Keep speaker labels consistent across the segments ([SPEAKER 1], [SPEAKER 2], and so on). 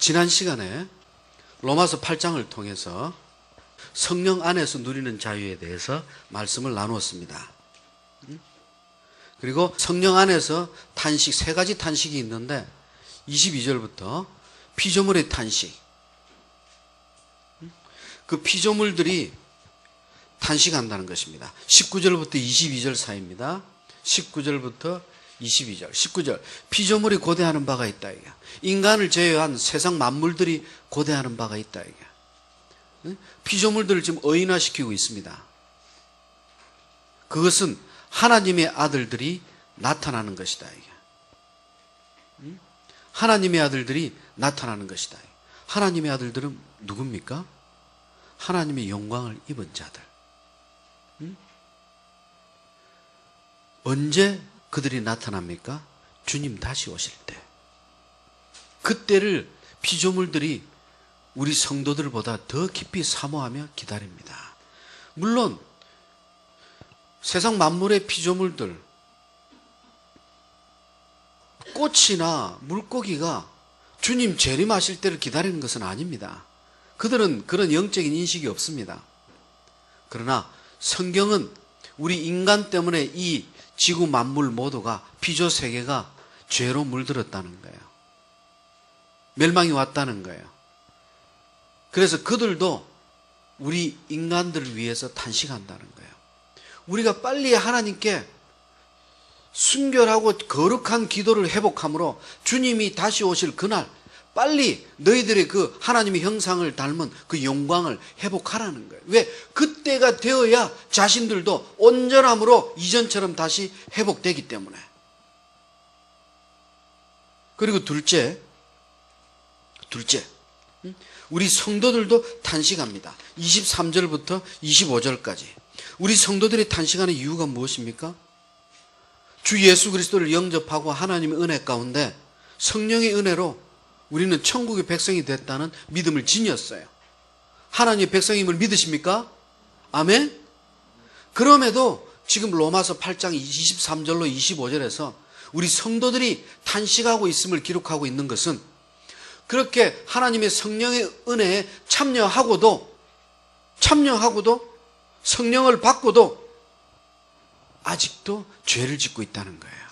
[SPEAKER 1] 지난 시간에 로마서 8장을 통해서 성령 안에서 누리는 자유에 대해서 말씀을 나누었습니다. 그리고 성령 안에서 탄식, 세 가지 탄식이 있는데 22절부터 피조물의 탄식, 그 피조물들이 탄식한다는 것입니다. 19절부터 22절 사이입니다. 19절부터 22절. 19절. 피조물이 고대하는 바가 있다. 이게. 인간을 제외한 세상 만물들이 고대하는 바가 있다. 이게. 피조물들을 지금 의인화시키고 있습니다. 그것은 하나님의 아들들이 나타나는 것이다. 이게. 하나님의 아들들이 나타나는 것이다. 하나님의 아들들은 누굽니까? 하나님의 영광을 입은 자들. 언제 그들이 나타납니까? 주님 다시 오실 때. 그때를 피조물들이 우리 성도들보다 더 깊이 사모하며 기다립니다. 물론 세상 만물의 피조물들, 꽃이나 물고기가 주님 재림하실 때를 기다리는 것은 아닙니다. 그들은 그런 영적인 인식이 없습니다. 그러나 성경은 우리 인간 때문에 이 지구 만물 모두가, 피조 세계가 죄로 물들었다는 거예요. 멸망이 왔다는 거예요. 그래서 그들도 우리 인간들을 위해서 탄식한다는 거예요. 우리가 빨리 하나님께 순결하고 거룩한 기도를 회복함으로 주님이 다시 오실 그날 빨리 너희들의 그 하나님의 형상을 닮은 그 영광을 회복하라는 거예요. 왜? 그때가 되어야 자신들도 온전함으로 이전처럼 다시 회복되기 때문에. 그리고 둘째, 우리 성도들도 탄식합니다. 23절부터 25절까지. 우리 성도들이 탄식하는 이유가 무엇입니까? 주 예수 그리스도를 영접하고 하나님의 은혜 가운데 성령의 은혜로 우리는 천국의 백성이 됐다는 믿음을 지녔어요. 하나님의 백성임을 믿으십니까? 아멘? 그럼에도 지금 로마서 8장 23절로 25절에서 우리 성도들이 탄식하고 있음을 기록하고 있는 것은 그렇게 하나님의 성령의 은혜에 참여하고도 성령을 받고도 아직도 죄를 짓고 있다는 거예요.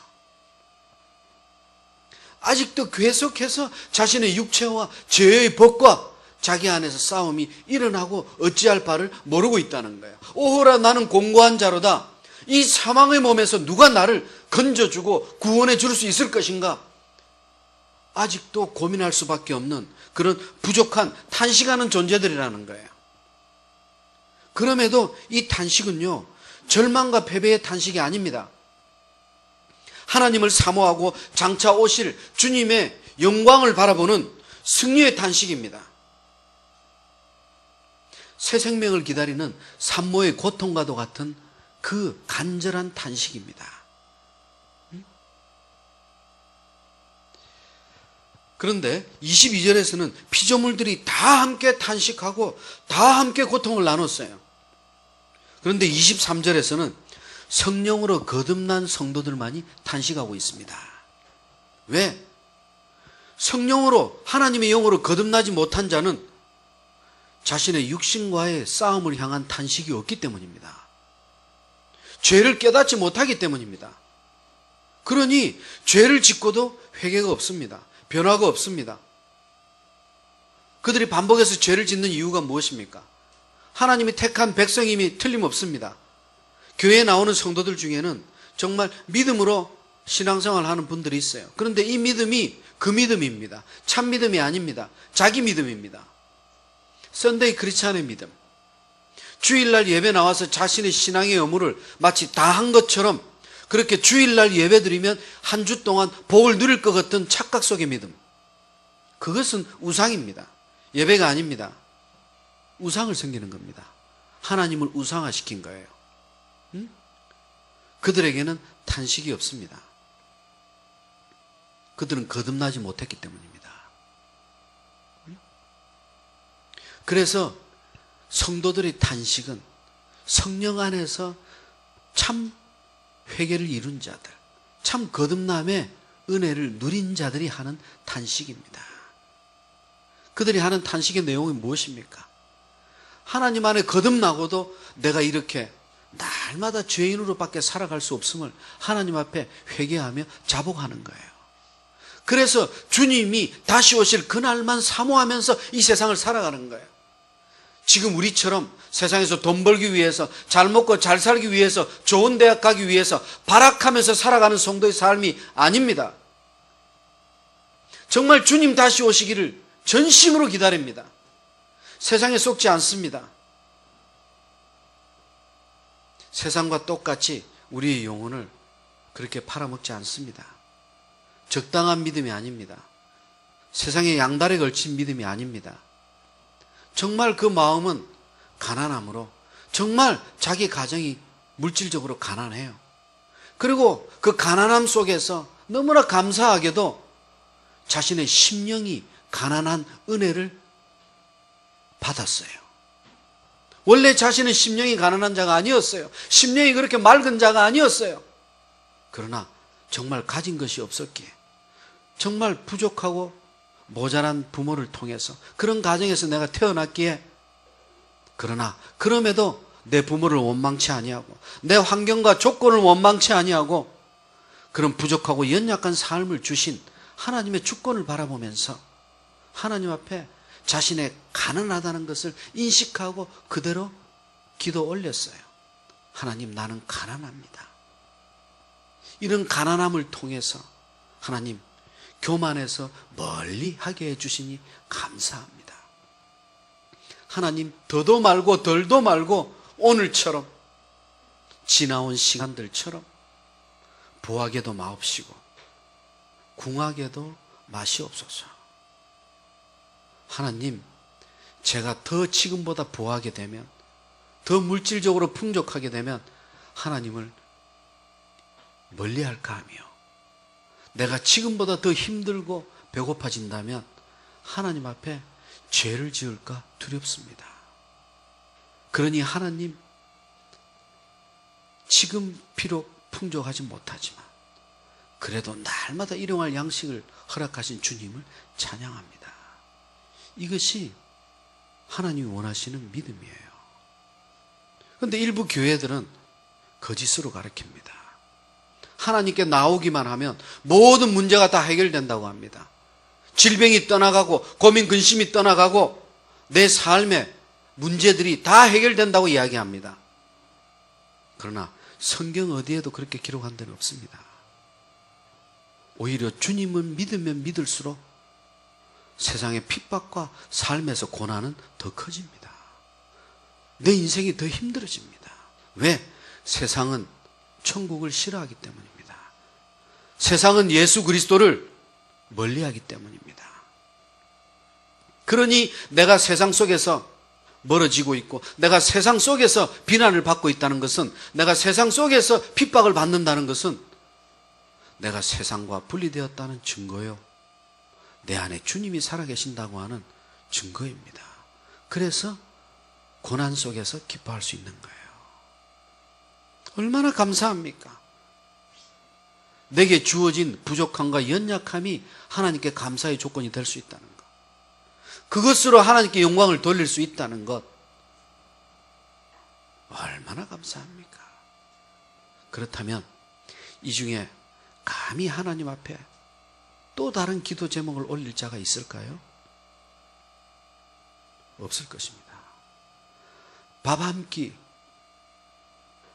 [SPEAKER 1] 아직도 계속해서 자신의 육체와 죄의 법과 자기 안에서 싸움이 일어나고 어찌할 바를 모르고 있다는 거예요. 오호라 나는 공고한 자로다. 이 사망의 몸에서 누가 나를 건져주고 구원해 줄 수 있을 것인가? 아직도 고민할 수밖에 없는 그런 부족한 탄식하는 존재들이라는 거예요. 그럼에도 이 탄식은요, 절망과 패배의 탄식이 아닙니다. 하나님을 사모하고 장차 오실 주님의 영광을 바라보는 승리의 탄식입니다. 새 생명을 기다리는 산모의 고통과도 같은 그 간절한 탄식입니다. 그런데 22절에서는 피조물들이 다 함께 탄식하고 다 함께 고통을 나눴어요. 그런데 23절에서는 성령으로 거듭난 성도들만이 탄식하고 있습니다. 왜? 성령으로, 하나님의 영으로 거듭나지 못한 자는 자신의 육신과의 싸움을 향한 탄식이 없기 때문입니다. 죄를 깨닫지 못하기 때문입니다. 그러니 죄를 짓고도 회개가 없습니다. 변화가 없습니다. 그들이 반복해서 죄를 짓는 이유가 무엇입니까? 하나님이 택한 백성임이 틀림없습니다. 교회에 나오는 성도들 중에는 정말 믿음으로 신앙생활을 하는 분들이 있어요. 그런데 이 믿음이 그 믿음입니다. 참 믿음이 아닙니다. 자기 믿음입니다. 썬데이 크리스찬의 믿음. 주일날 예배 나와서 자신의 신앙의 의무를 마치 다 한 것처럼 그렇게 주일날 예배 드리면 한 주 동안 복을 누릴 것 같은 착각 속의 믿음. 그것은 우상입니다. 예배가 아닙니다. 우상을 섬기는 겁니다. 하나님을 우상화시킨 거예요. 그들에게는 탄식이 없습니다. 그들은 거듭나지 못했기 때문입니다. 그래서 성도들의 탄식은 성령 안에서 참 회개를 이룬 자들, 참 거듭남의 은혜를 누린 자들이 하는 탄식입니다. 그들이 하는 탄식의 내용이 무엇입니까? 하나님 안에 거듭나고도 내가 이렇게 날마다 죄인으로밖에 살아갈 수 없음을 하나님 앞에 회개하며 자복하는 거예요. 그래서 주님이 다시 오실 그날만 사모하면서 이 세상을 살아가는 거예요. 지금 우리처럼 세상에서 돈 벌기 위해서, 잘 먹고 잘 살기 위해서, 좋은 대학 가기 위해서 발악하면서 살아가는 성도의 삶이 아닙니다. 정말 주님 다시 오시기를 전심으로 기다립니다. 세상에 속지 않습니다. 세상과 똑같이 우리의 영혼을 그렇게 팔아먹지 않습니다. 적당한 믿음이 아닙니다. 세상의 양다리에 걸친 믿음이 아닙니다. 정말 그 마음은 가난함으로, 정말 자기 가정이 물질적으로 가난해요. 그리고 그 가난함 속에서 너무나 감사하게도 자신의 심령이 가난한 은혜를 받았어요. 원래 자신은 심령이 가난한 자가 아니었어요. 심령이 그렇게 맑은 자가 아니었어요. 그러나 정말 가진 것이 없었기에, 정말 부족하고 모자란 부모를 통해서 그런 가정에서 내가 태어났기에, 그러나 그럼에도 내 부모를 원망치 아니하고 내 환경과 조건을 원망치 아니하고 그런 부족하고 연약한 삶을 주신 하나님의 주권을 바라보면서 하나님 앞에 자신의 가난하다는 것을 인식하고 그대로 기도 올렸어요. 하나님, 나는 가난합니다. 이런 가난함을 통해서 하나님, 교만에서 멀리 하게 해주시니 감사합니다. 하나님, 더도 말고 덜도 말고 오늘처럼 지나온 시간들처럼 부하게도 마옵시고 궁하게도 마시옵소서. 하나님, 제가 더 지금보다 부하게 되면, 더 물질적으로 풍족하게 되면 하나님을 멀리할까 하며, 내가 지금보다 더 힘들고 배고파진다면 하나님 앞에 죄를 지을까 두렵습니다. 그러니 하나님, 지금 비록 풍족하지 못하지만 그래도 날마다 일용할 양식을 허락하신 주님을 찬양합니다. 이것이 하나님이 원하시는 믿음이에요. 그런데 일부 교회들은 거짓으로 가르칩니다. 하나님께 나오기만 하면 모든 문제가 다 해결된다고 합니다. 질병이 떠나가고 고민 근심이 떠나가고 내 삶의 문제들이 다 해결된다고 이야기합니다. 그러나 성경 어디에도 그렇게 기록한 데는 없습니다. 오히려 주님을 믿으면 믿을수록 세상의 핍박과 삶에서 고난은 더 커집니다. 내 인생이 더 힘들어집니다. 왜? 세상은 천국을 싫어하기 때문입니다. 세상은 예수 그리스도를 멀리하기 때문입니다. 그러니 내가 세상 속에서 멀어지고 있고, 내가 세상 속에서 비난을 받고 있다는 것은, 내가 세상 속에서 핍박을 받는다는 것은 내가 세상과 분리되었다는 증거요, 내 안에 주님이 살아계신다고 하는 증거입니다. 그래서 고난 속에서 기뻐할 수 있는 거예요. 얼마나 감사합니까? 내게 주어진 부족함과 연약함이 하나님께 감사의 조건이 될 수 있다는 것, 그것으로 하나님께 영광을 돌릴 수 있다는 것, 얼마나 감사합니까? 그렇다면 이 중에 감히 하나님 앞에 또 다른 기도 제목을 올릴 자가 있을까요? 없을 것입니다. 밥 한 끼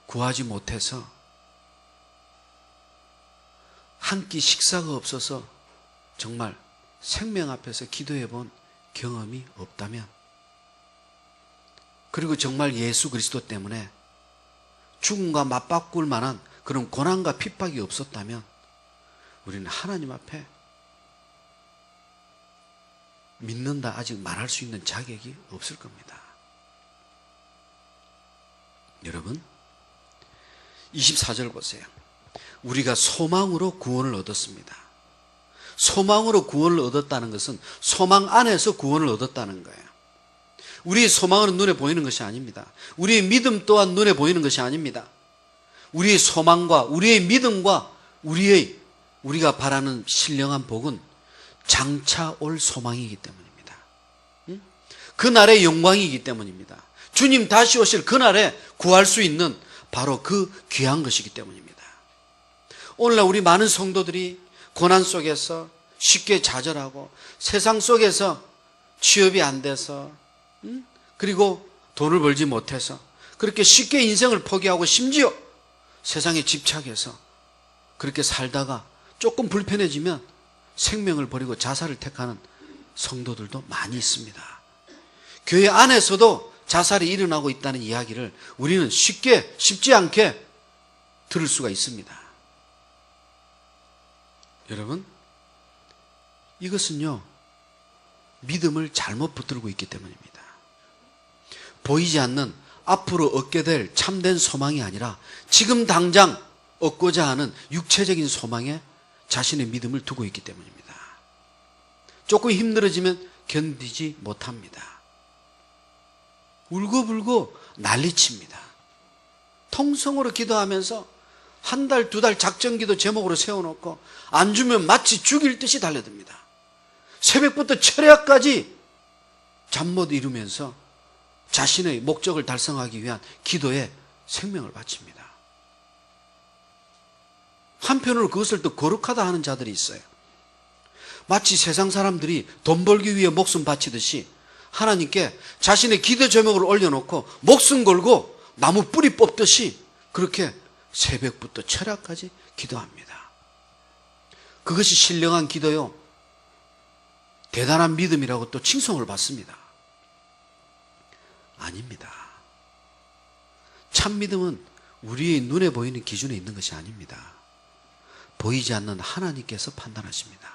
[SPEAKER 1] 구하지 못해서, 한 끼 식사가 없어서 정말 생명 앞에서 기도해 본 경험이 없다면, 그리고 정말 예수 그리스도 때문에 죽음과 맞바꿀 만한 그런 고난과 핍박이 없었다면 우리는 하나님 앞에 믿는다 아직 말할 수 있는 자격이 없을 겁니다. 여러분, 24절 보세요. 우리가 소망으로 구원을 얻었습니다. 소망으로 구원을 얻었다는 것은 소망 안에서 구원을 얻었다는 거예요. 우리의 소망은 눈에 보이는 것이 아닙니다. 우리의 믿음 또한 눈에 보이는 것이 아닙니다. 우리의 소망과 우리의 믿음과 우리가 바라는 신령한 복은 장차 올 소망이기 때문입니다. 그날의 영광이기 때문입니다. 주님 다시 오실 그날에 구할 수 있는 바로 그 귀한 것이기 때문입니다. 오늘날 우리 많은 성도들이 고난 속에서 쉽게 좌절하고 세상 속에서 취업이 안 돼서 그리고 돈을 벌지 못해서 그렇게 쉽게 인생을 포기하고 심지어 세상에 집착해서 그렇게 살다가 조금 불편해지면 생명을 버리고 자살을 택하는 성도들도 많이 있습니다. 교회 안에서도 자살이 일어나고 있다는 이야기를 우리는 쉽지 않게 들을 수가 있습니다. 여러분, 이것은요, 믿음을 잘못 붙들고 있기 때문입니다. 보이지 않는 앞으로 얻게 될 참된 소망이 아니라 지금 당장 얻고자 하는 육체적인 소망에 자신의 믿음을 두고 있기 때문입니다. 조금 힘들어지면 견디지 못합니다. 울고불고 난리칩니다. 통성으로 기도하면서 한 달, 두 달 작전기도 제목으로 세워놓고 안 주면 마치 죽일 듯이 달려듭니다. 새벽부터 철야까지 잠 못 이루면서 자신의 목적을 달성하기 위한 기도에 생명을 바칩니다. 한편으로 그것을 또 거룩하다 하는 자들이 있어요. 마치 세상 사람들이 돈 벌기 위해 목숨 바치듯이 하나님께 자신의 기도 제목을 올려놓고 목숨 걸고 나무 뿌리 뽑듯이 그렇게 새벽부터 철야까지 기도합니다. 그것이 신령한 기도요, 대단한 믿음이라고 또 칭송을 받습니다. 아닙니다. 참 믿음은 우리의 눈에 보이는 기준에 있는 것이 아닙니다. 보이지 않는 하나님께서 판단하십니다.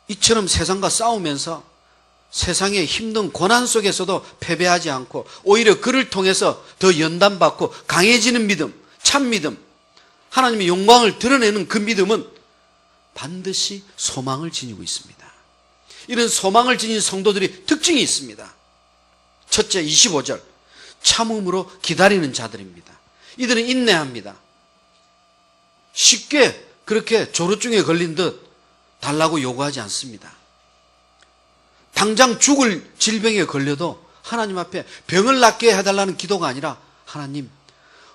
[SPEAKER 1] 이처럼 세상과 싸우면서 세상의 힘든 고난 속에서도 패배하지 않고 오히려 그를 통해서 더 연단받고 강해지는 믿음, 참 믿음, 하나님의 영광을 드러내는 그 믿음은 반드시 소망을 지니고 있습니다. 이런 소망을 지닌 성도들이 특징이 있습니다. 첫째, 25절, 참음으로 기다리는 자들입니다. 이들은 인내합니다. 쉽게 그렇게 조루증에 걸린 듯 달라고 요구하지 않습니다. 당장 죽을 질병에 걸려도 하나님 앞에 병을 낫게 해달라는 기도가 아니라, 하나님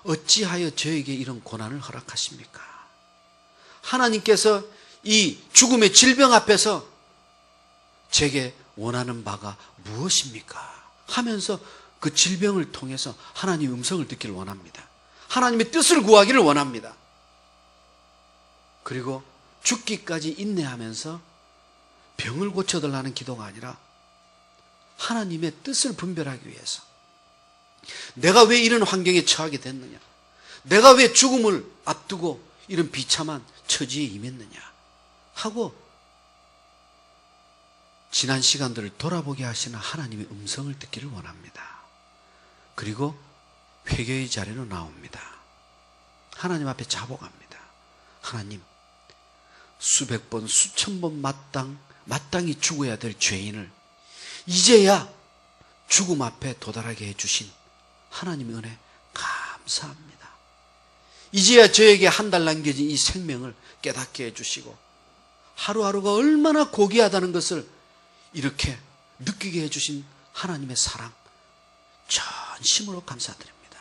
[SPEAKER 1] 어찌하여 저에게 이런 고난을 허락하십니까? 하나님께서 이 죽음의 질병 앞에서 제게 원하는 바가 무엇입니까? 하면서 그 질병을 통해서 하나님의 음성을 듣기를 원합니다. 하나님의 뜻을 구하기를 원합니다. 그리고 죽기까지 인내하면서 병을 고쳐달라는 기도가 아니라 하나님의 뜻을 분별하기 위해서, 내가 왜 이런 환경에 처하게 됐느냐, 내가 왜 죽음을 앞두고 이런 비참한 처지에 임했느냐 하고 지난 시간들을 돌아보게 하시는 하나님의 음성을 듣기를 원합니다. 그리고 회개의 자리로 나옵니다. 하나님 앞에 자복합니다. 하나님, 수백 번, 수천 번 마땅히 죽어야 될 죄인을 이제야 죽음 앞에 도달하게 해주신 하나님의 은혜 감사합니다. 이제야 저에게 한 달 남겨진 이 생명을 깨닫게 해주시고 하루하루가 얼마나 고귀하다는 것을 이렇게 느끼게 해주신 하나님의 사랑 전심으로 감사드립니다.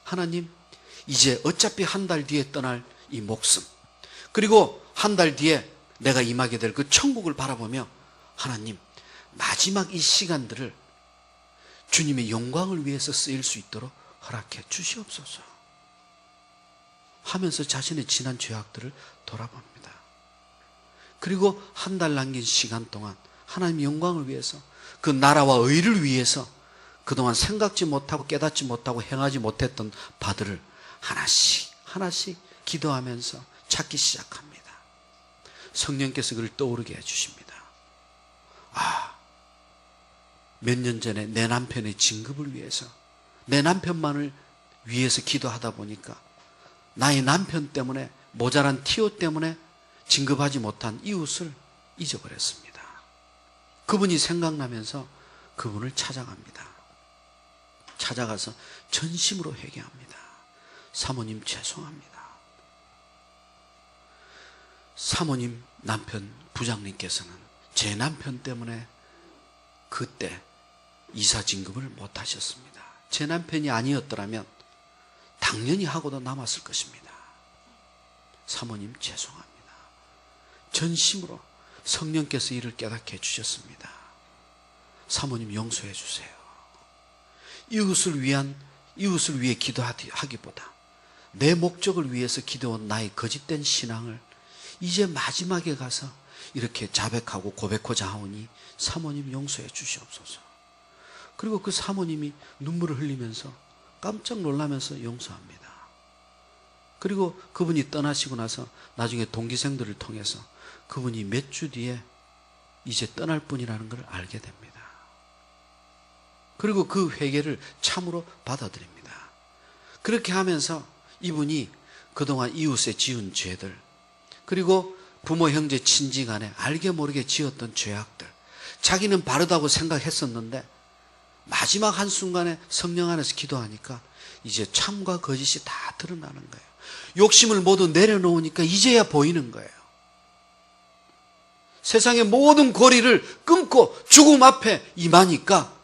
[SPEAKER 1] 하나님, 이제 어차피 한 달 뒤에 떠날 이 목숨, 그리고 한 달 뒤에 내가 임하게 될 그 천국을 바라보며 하나님, 마지막 이 시간들을 주님의 영광을 위해서 쓰일 수 있도록 허락해 주시옵소서 하면서 자신의 지난 죄악들을 돌아봅니다. 그리고 한 달 남긴 시간 동안 하나님의 영광을 위해서, 그 나라와 의를 위해서 그동안 생각지 못하고 깨닫지 못하고 행하지 못했던 바들을 하나씩 기도하면서 찾기 시작합니다. 성령께서 그를 떠오르게 해주십니다. 몇 년 전에 내 남편의 진급을 위해서, 내 남편만을 위해서 기도하다 보니까 나의 남편 때문에, 모자란 티오 때문에 진급하지 못한 이웃을 잊어버렸습니다. 그분이 생각나면서 그분을 찾아갑니다. 찾아가서 전심으로 회개합니다. 사모님 죄송합니다. 사모님 남편 부장님께서는 제 남편 때문에 그때 이사 진급을 못 하셨습니다. 제 남편이 아니었더라면 당연히 하고도 남았을 것입니다. 사모님 죄송합니다. 전심으로 성령께서 이를 깨닫게 해주셨습니다. 사모님 용서해 주세요. 이웃을 위해 기도하기보다 내 목적을 위해서 기도한 나의 거짓된 신앙을 이제 마지막에 가서 이렇게 자백하고 고백하자 하오니 사모님 용서해 주시옵소서. 그리고 그 사모님이 눈물을 흘리면서 깜짝 놀라면서 용서합니다. 그리고 그분이 떠나시고 나서 나중에 동기생들을 통해서 그분이 몇 주 뒤에 이제 떠날 뿐이라는 걸 알게 됩니다. 그리고 그 회개를 참으로 받아들입니다. 그렇게 하면서 이분이 그동안 이웃에 지은 죄들, 그리고 부모, 형제, 친지 간에 알게 모르게 지었던 죄악들, 자기는 바르다고 생각했었는데 마지막 한순간에 성령 안에서 기도하니까 이제 참과 거짓이 다 드러나는 거예요. 욕심을 모두 내려놓으니까 이제야 보이는 거예요. 세상의 모든 고리를 끊고 죽음 앞에 임하니까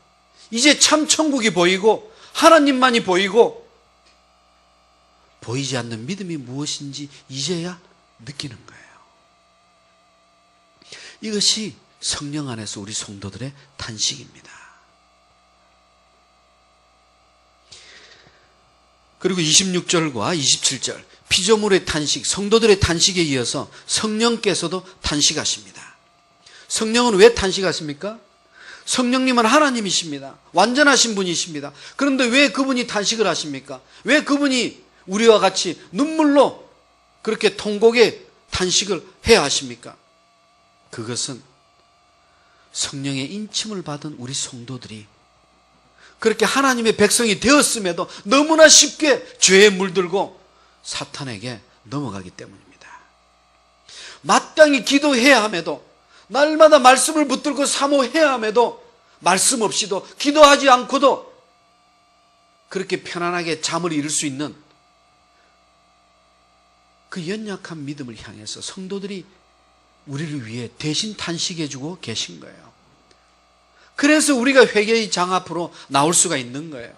[SPEAKER 1] 이제 참 천국이 보이고 하나님만이 보이고 보이지 않는 믿음이 무엇인지 이제야 느끼는 거예요. 이것이 성령 안에서 우리 성도들의 탄식입니다. 그리고 26절과 27절 피조물의 탄식, 성도들의 탄식에 이어서 성령께서도 탄식하십니다. 성령은 왜 탄식하십니까? 성령님은 하나님이십니다. 완전하신 분이십니다. 그런데 왜 그분이 탄식을 하십니까? 왜 그분이 우리와 같이 눈물로 그렇게 통곡의 탄식을 해야 하십니까? 그것은 성령의 인침을 받은 우리 성도들이 그렇게 하나님의 백성이 되었음에도 너무나 쉽게 죄에 물들고 사탄에게 넘어가기 때문입니다. 마땅히 기도해야 함에도 날마다 말씀을 붙들고 사모해야 함에도 말씀 없이도 기도하지 않고도 그렇게 편안하게 잠을 이룰 수 있는 그 연약한 믿음을 향해서 성도들이 우리를 위해 대신 탄식해주고 계신 거예요. 그래서 우리가 회개의 장 앞으로 나올 수가 있는 거예요.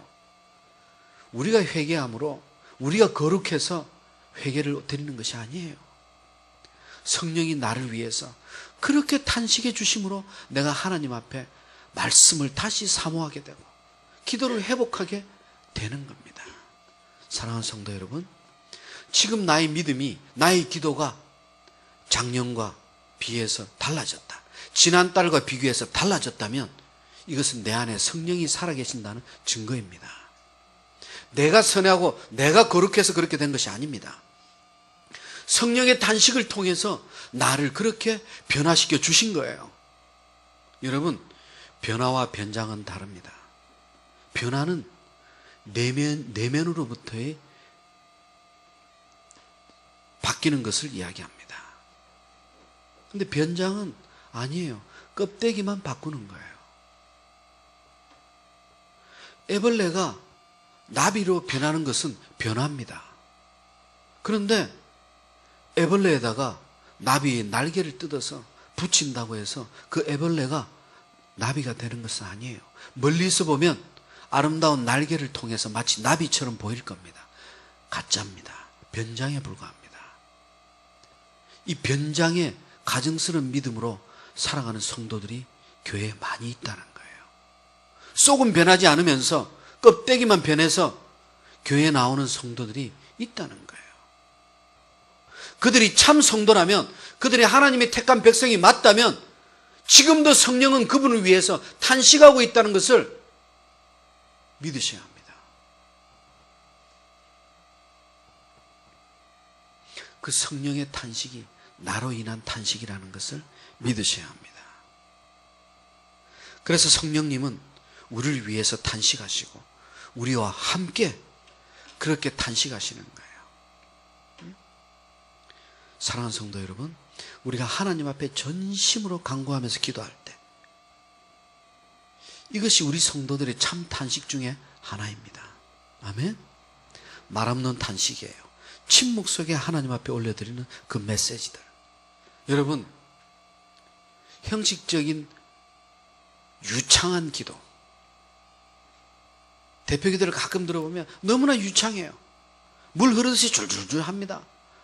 [SPEAKER 1] 우리가 회개함으로 우리가 거룩해서 회개를 드리는 것이 아니에요. 성령이 나를 위해서 그렇게 탄식해 주심으로 내가 하나님 앞에 말씀을 다시 사모하게 되고 기도를 회복하게 되는 겁니다. 사랑하는 성도 여러분, 지금 나의 믿음이, 나의 기도가 작년과 비해서 달라졌다, 지난달과 비교해서 달라졌다면 이것은 내 안에 성령이 살아계신다는 증거입니다. 내가 선하고 내가 거룩해서 그렇게 된 것이 아닙니다. 성령의 탄식을 통해서 나를 그렇게 변화시켜 주신 거예요. 여러분, 변화와 변장은 다릅니다. 변화는 내면으로부터의 바뀌는 것을 이야기합니다. 근데 변장은 아니에요. 껍데기만 바꾸는 거예요. 애벌레가 나비로 변하는 것은 변화입니다. 그런데 애벌레에다가 나비의 날개를 뜯어서 붙인다고 해서 그 애벌레가 나비가 되는 것은 아니에요. 멀리서 보면 아름다운 날개를 통해서 마치 나비처럼 보일 겁니다. 가짜입니다. 변장에 불과합니다. 이 변장에 가증스러운 믿음으로 살아가는 성도들이 교회에 많이 있다는 거예요. 속은 변하지 않으면서 껍데기만 변해서 교회에 나오는 성도들이 있다는 거예요. 그들이 참 성도라면, 그들이 하나님의 택한 백성이 맞다면 지금도 성령은 그분을 위해서 탄식하고 있다는 것을 믿으셔야 합니다. 그 성령의 탄식이 나로 인한 탄식이라는 것을 믿으셔야 합니다. 그래서 성령님은 우리를 위해서 탄식하시고 우리와 함께 그렇게 탄식하시는 거예요. 사랑하는 성도 여러분, 우리가 하나님 앞에 전심으로 간구하면서 기도할 때 이것이 우리 성도들의 참 탄식 중에 하나입니다. 아멘. 말 없는 탄식이에요. 침묵 속에 하나님 앞에 올려드리는 그 메시지들. 여러분, 형식적인 유창한 기도. 대표 기도를 가끔 들어보면 너무나 유창해요. 물 흐르듯이 줄줄줄 합니다.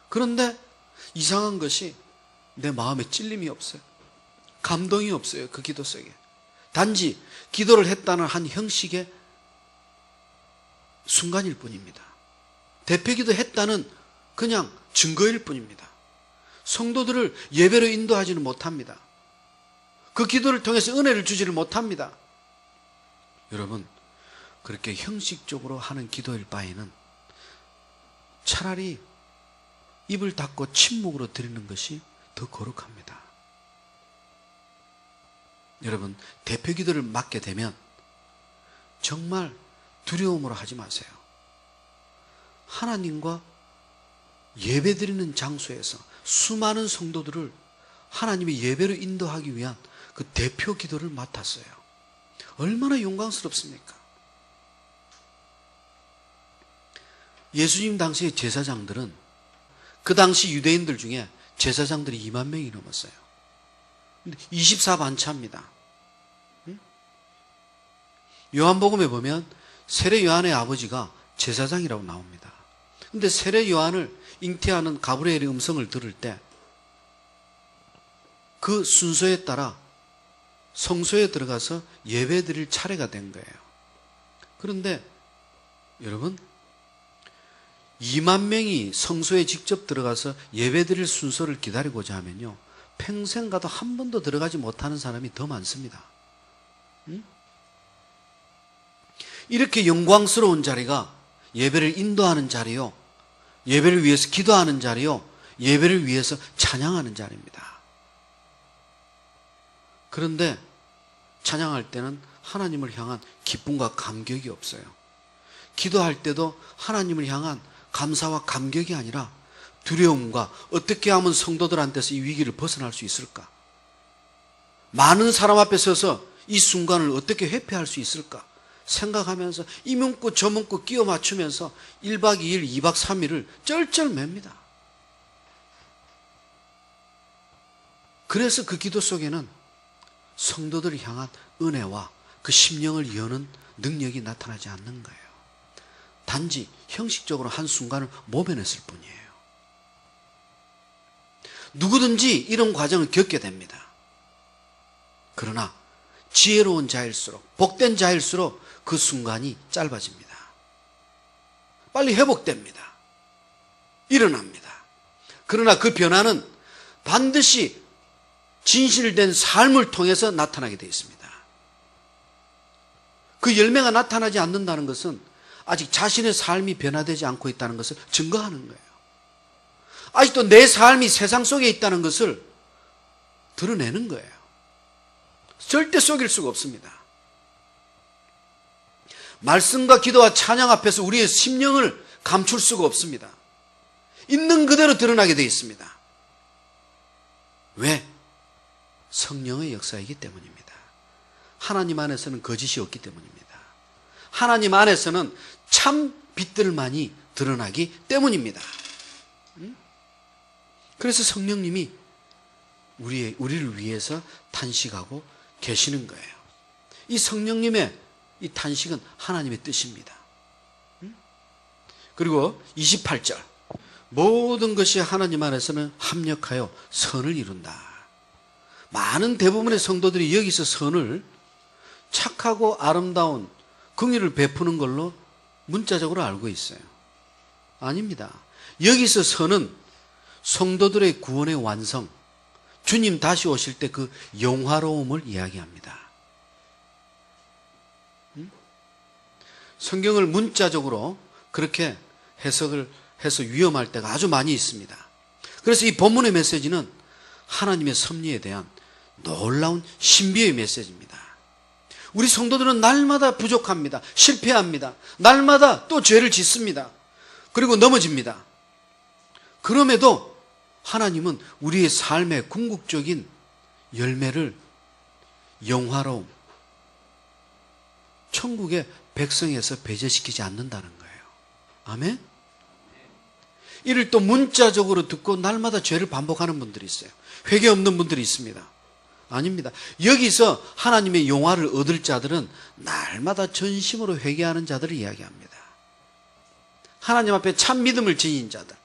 [SPEAKER 1] 그런데 이상한 것이 내 마음에 찔림이 없어요. 감동이 없어요. 그 기도 속에. 단지 기도를 했다는 한 형식의 순간일 뿐입니다. 대표 기도 했다는 그냥 증거일 뿐입니다. 성도들을 예배로 인도하지는 못합니다. 그 기도를 통해서 은혜를 주지를 못합니다. 여러분, 그렇게 형식적으로 하는 기도일 바에는 차라리 입을 닫고 침묵으로 드리는 것이 더 거룩합니다. 여러분, 대표 기도를 맡게 되면 정말 두려움으로 하지 마세요. 하나님과 예배드리는 장소에서 수많은 성도들을 하나님의 예배로 인도하기 위한 그 대표 기도를 맡았어요. 얼마나 영광스럽습니까? 예수님 당시의 제사장들은 그 당시 유대인들 중에 제사장들이 2만 명이 넘었어요. 24반차입니다. 요한복음에 보면 세례 요한의 아버지가 제사장이라고 나옵니다. 그런데 세례 요한을 잉태하는 가브리엘의 음성을 들을 때 그 순서에 따라 성소에 들어가서 예배드릴 차례가 된 거예요. 그런데 여러분, 2만 명이 성소에 직접 들어가서 예배드릴 순서를 기다리고자 하면요, 평생 가도 한 번도 들어가지 못하는 사람이 더 많습니다. 이렇게 영광스러운 자리가 예배를 인도하는 자리요, 예배를 위해서 기도하는 자리요, 예배를 위해서 찬양하는 자리입니다. 그런데 찬양할 때는 하나님을 향한 기쁨과 감격이 없어요. 기도할 때도 하나님을 향한 감사와 감격이 아니라 두려움과 어떻게 하면 성도들한테서 이 위기를 벗어날 수 있을까? 많은 사람 앞에 서서 이 순간을 어떻게 회피할 수 있을까? 생각하면서 이 문구 저 문구 끼워 맞추면서 1박 2일, 2박 3일을 쩔쩔맵니다. 그래서 그 기도 속에는 성도들을 향한 은혜와 그 심령을 여는 능력이 나타나지 않는 거예요. 단지 형식적으로 한순간을 모면했을 뿐이에요. 누구든지 이런 과정을 겪게 됩니다. 그러나 지혜로운 자일수록, 복된 자일수록 그 순간이 짧아집니다. 빨리 회복됩니다. 일어납니다. 그러나 그 변화는 반드시 진실된 삶을 통해서 나타나게 되어 있습니다. 그 열매가 나타나지 않는다는 것은 아직 자신의 삶이 변화되지 않고 있다는 것을 증거하는 거예요. 아직도 내 삶이 세상 속에 있다는 것을 드러내는 거예요. 절대 속일 수가 없습니다. 말씀과 기도와 찬양 앞에서 우리의 심령을 감출 수가 없습니다. 있는 그대로 드러나게 되어 있습니다. 왜? 성령의 역사이기 때문입니다. 하나님 안에서는 거짓이 없기 때문입니다. 하나님 안에서는 참 빛들만이 드러나기 때문입니다. 그래서 성령님이 우리를 위해서 탄식하고 계시는 거예요. 이 성령님의 이 탄식은 하나님의 뜻입니다. 그리고 28절, 모든 것이 하나님 안에서는 합력하여 선을 이룬다. 많은 대부분의 성도들이 여기서 선을 착하고 아름다운 긍휼을 베푸는 걸로 문자적으로 알고 있어요. 아닙니다. 여기서 선은 성도들의 구원의 완성, 주님 다시 오실 때 그 영화로움을 이야기합니다. 성경을 문자적으로 그렇게 해석을 해서 위험할 때가 아주 많이 있습니다. 그래서 이 본문의 메시지는 하나님의 섭리에 대한 놀라운 신비의 메시지입니다. 우리 성도들은 날마다 부족합니다. 실패합니다. 날마다 또 죄를 짓습니다. 그리고 넘어집니다. 그럼에도 하나님은 우리의 삶의 궁극적인 열매를 영화로움, 천국의 백성에서 배제시키지 않는다는 거예요. 아멘? 이를 또 문자적으로 듣고 날마다 죄를 반복하는 분들이 있어요. 회개 없는 분들이 있습니다. 아닙니다. 여기서 하나님의 영화를 얻을 자들은 날마다 전심으로 회개하는 자들을 이야기합니다. 하나님 앞에 참 믿음을 지닌 자들,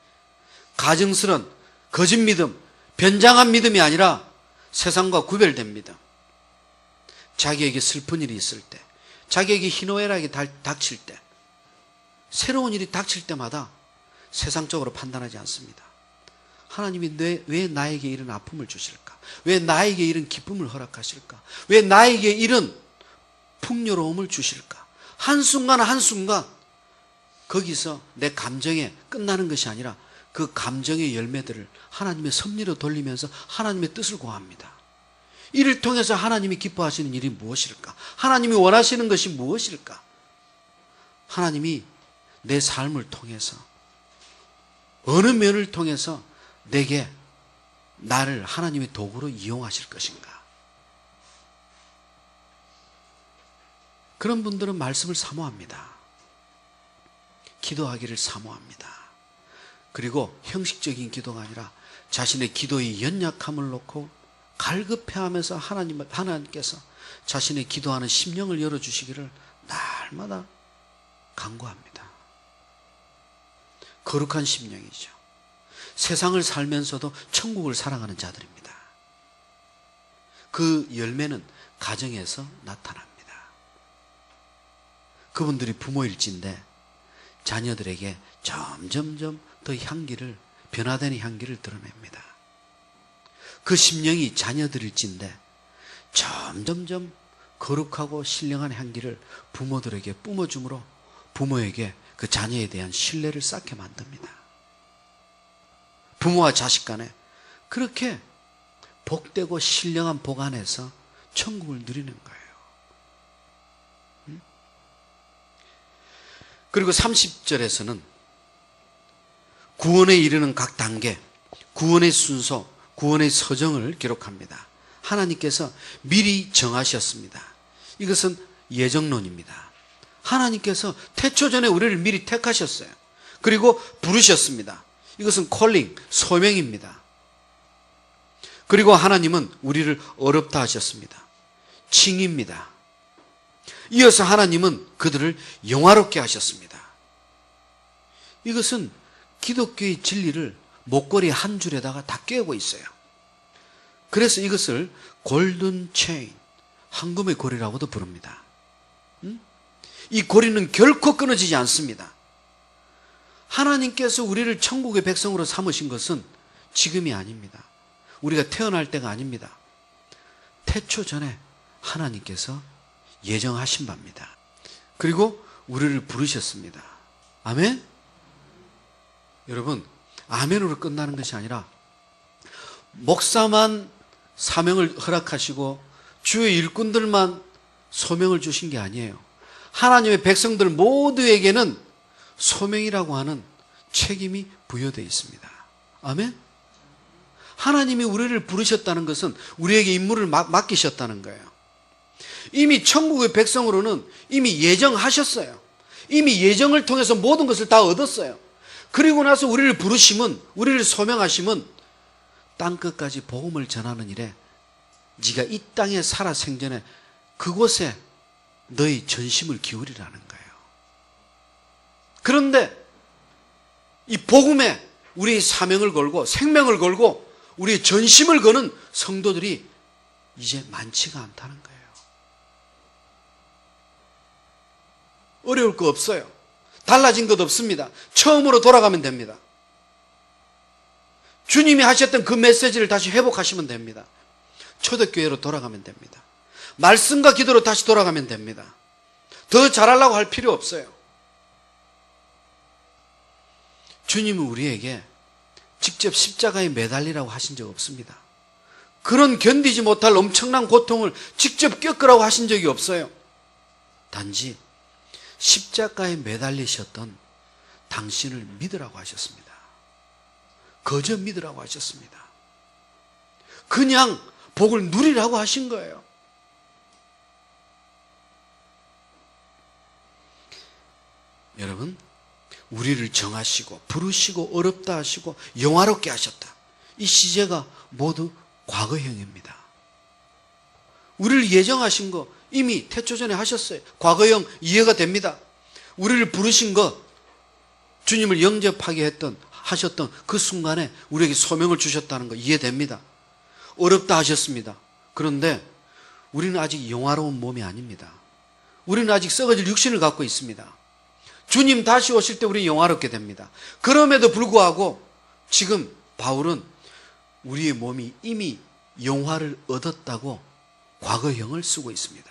[SPEAKER 1] 가증스런 거짓 믿음, 변장한 믿음이 아니라 세상과 구별된 믿음. 자기에게 슬픈 일이 있을 때, 자기에게 희노애락이 닥칠 때, 새로운 일이 닥칠 때마다 세상적으로 판단하지 않습니다. 하나님이 왜 나에게 이런 아픔을 주실까? 왜 나에게 이런 기쁨을 허락하실까? 왜 나에게 이런 풍요로움을 주실까? 한순간 한순간 거기서 내 감정에 끝나는 것이 아니라 그 감정의 열매들을 하나님의 섭리로 돌리면서 하나님의 뜻을 구합니다. 이를 통해서 하나님이 기뻐하시는 일이 무엇일까? 하나님이 원하시는 것이 무엇일까? 하나님이 내 삶을 통해서 어느 면을 통해서 내게 나를 하나님의 도구로 이용하실 것인가? 그런 분들은 말씀을 사모합니다. 기도하기를 사모합니다. 그리고 형식적인 기도가 아니라 자신의 기도의 연약함을 놓고 갈급해하면서 하나님께서 자신의 기도하는 심령을 열어주시기를 날마다 간구합니다. 거룩한 심령이죠. 세상을 살면서도 천국을 사랑하는 자들입니다. 그 열매는 가정에서 나타납니다. 그분들이 부모일진데 자녀들에게 점점점 더 변화되는 향기를 드러냅니다. 그 심령이 자녀들일진데 점점점 거룩하고 신령한 향기를 부모들에게 뿜어줌으로 부모에게 그 자녀에 대한 신뢰를 쌓게 만듭니다. 부모와 자식 간에 그렇게 복되고 신령한 복 안에서 천국을 누리는 거예요. 그리고 30절에서는 구원에 이르는 각 단계, 구원의 순서, 구원의 서정을 기록합니다. 하나님께서 미리 정하셨습니다. 이것은 예정론입니다. 하나님께서 태초 전에 우리를 미리 택하셨어요. 그리고 부르셨습니다. 이것은 콜링, 소명입니다. 그리고 하나님은 우리를 어렵다 하셨습니다. 칭입니다. 이어서 하나님은 그들을 영화롭게 하셨습니다. 이것은 기독교의 진리를 목걸이 한 줄에다가 다 꿰고 있어요. 그래서 이것을 골든 체인, 황금의 고리라고도 부릅니다. 이 고리는 결코 끊어지지 않습니다. 하나님께서 우리를 천국의 백성으로 삼으신 것은 지금이 아닙니다. 우리가 태어날 때가 아닙니다. 태초 전에 하나님께서 예정하신 바입니다. 그리고 우리를 부르셨습니다. 아멘? 여러분, 아멘으로 끝나는 것이 아니라 목사만 사명을 허락하시고 주의 일꾼들만 소명을 주신 게 아니에요. 하나님의 백성들 모두에게는 소명이라고 하는 책임이 부여되어 있습니다. 아멘? 하나님이 우리를 부르셨다는 것은 우리에게 임무를 맡기셨다는 거예요. 이미 천국의 백성으로는 이미 예정하셨어요. 이미 예정을 통해서 모든 것을 다 얻었어요. 그리고 나서 우리를 부르심은, 우리를 소명하심은 땅끝까지 복음을 전하는 일에 네가 이 땅에 살아 생전에 그곳에 너의 전심을 기울이라는 거예요. 그런데 이 복음에 우리의 사명을 걸고 생명을 걸고 우리의 전심을 거는 성도들이 이제 많지가 않다는 거예요. 어려울 거 없어요. 달라진 것 없습니다. 처음으로 돌아가면 됩니다. 주님이 하셨던 그 메시지를 다시 회복하시면 됩니다. 초대교회로 돌아가면 됩니다. 말씀과 기도로 다시 돌아가면 됩니다. 더 잘하려고 할 필요 없어요. 주님은 우리에게 직접 십자가에 매달리라고 하신 적 없습니다. 그런 견디지 못할 엄청난 고통을 직접 겪으라고 하신 적이 없어요. 단지 십자가에 매달리셨던 당신을 믿으라고 하셨습니다. 거저 믿으라고 하셨습니다. 그냥 복을 누리라고 하신 거예요. 여러분, 우리를 정하시고 부르시고 어렵다 하시고 영화롭게 하셨다. 이 시제가 모두 과거형입니다. 우리를 예정하신 거 이미 태초전에 하셨어요. 과거형 이해가 됩니다. 우리를 부르신 거, 주님을 영접하게 하셨던 그 순간에 우리에게 소명을 주셨다는 거 이해됩니다. 어렵다 하셨습니다. 그런데 우리는 아직 영화로운 몸이 아닙니다. 우리는 아직 썩어질 육신을 갖고 있습니다. 주님 다시 오실 때 우리 영화롭게 됩니다. 그럼에도 불구하고 지금 바울은 우리의 몸이 이미 영화를 얻었다고 과거형을 쓰고 있습니다.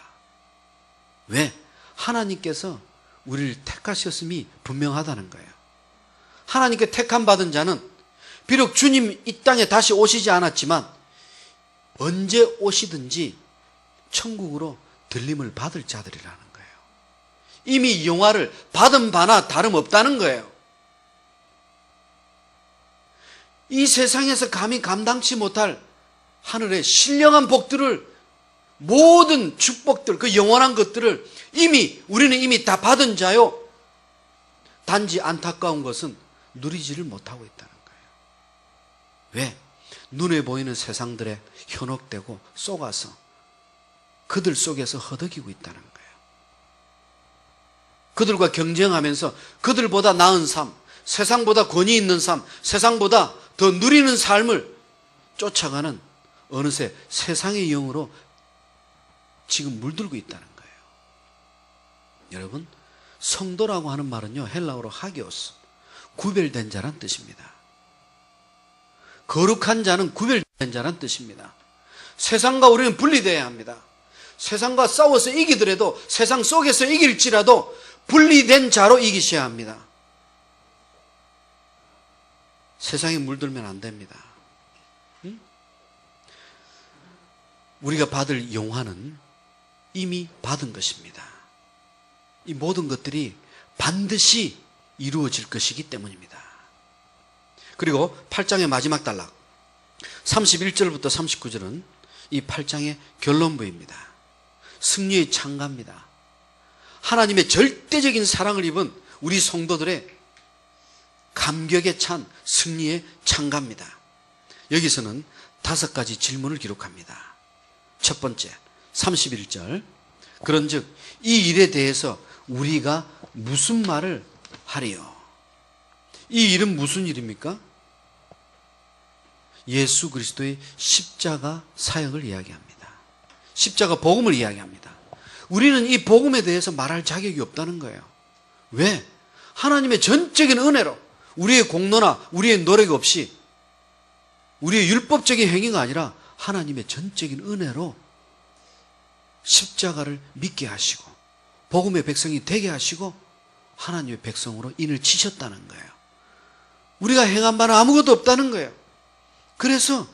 [SPEAKER 1] 왜? 하나님께서 우리를 택하셨음이 분명하다는 거예요. 하나님께 택함 받은 자는 비록 주님 이 땅에 다시 오시지 않았지만 언제 오시든지 천국으로 들림을 받을 자들이라는 거예요. 이미 영화를 받은 바나 다름없다는 거예요. 이 세상에서 감히 감당치 못할 하늘의 신령한 복들을, 모든 축복들, 그 영원한 것들을 우리는 이미 다 받은 자요. 단지 안타까운 것은 누리지를 못하고 있다는 거예요. 왜? 눈에 보이는 세상들에 현혹되고 속아서 그들 속에서 허덕이고 있다는 거예요. 그들과 경쟁하면서 그들보다 나은 삶, 세상보다 권위 있는 삶, 세상보다 더 누리는 삶을 쫓아가는 어느새 세상의 영으로 지금 물들고 있다는 거예요. 여러분, 성도라고 하는 말은요, 헬라어로 하기오스, 구별된 자란 뜻입니다. 거룩한 자는 구별된 자란 뜻입니다. 세상과 우리는 분리되어야 합니다. 세상과 싸워서 이기더라도, 세상 속에서 이길지라도 분리된 자로 이기셔야 합니다. 세상에 물들면 안 됩니다. 우리가 받을 영화는 이미 받은 것입니다. 이 모든 것들이 반드시 이루어질 것이기 때문입니다. 그리고 8장의 마지막 단락 31절부터 39절은 이 8장의 결론부입니다. 승리의 창가입니다. 하나님의 절대적인 사랑을 입은 우리 성도들의 감격에 찬 승리의 창가입니다. 여기서는 5가지 질문을 기록합니다. 첫 번째, 31절. 그런즉 이 일에 대해서 우리가 무슨 말을 하리요? 이 일은 무슨 일입니까? 예수 그리스도의 십자가 사역을 이야기합니다. 십자가 복음을 이야기합니다. 우리는 이 복음에 대해서 말할 자격이 없다는 거예요. 왜? 하나님의 전적인 은혜로 우리의 공로나 우리의 노력 없이 우리의 율법적인 행위가 아니라 하나님의 전적인 은혜로 십자가를 믿게 하시고 복음의 백성이 되게 하시고 하나님의 백성으로 인을 치셨다는 거예요. 우리가 행한 바는 아무것도 없다는 거예요. 그래서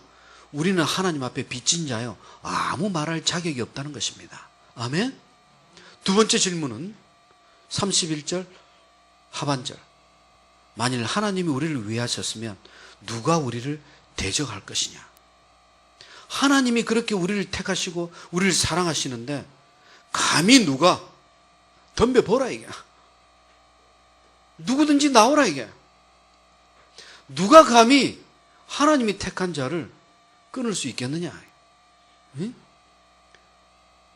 [SPEAKER 1] 우리는 하나님 앞에 빚진 자요, 아무 말할 자격이 없다는 것입니다. 아멘? 두 번째 질문은 31절 하반절. 만일 하나님이 우리를 위하셨으면 누가 우리를 대적할 것이냐? 하나님이 그렇게 우리를 택하시고 우리를 사랑하시는데 감히 누가 덤벼보라 이게. 누구든지 나오라 이게. 누가 감히 하나님이 택한 자를 끊을 수 있겠느냐? 응?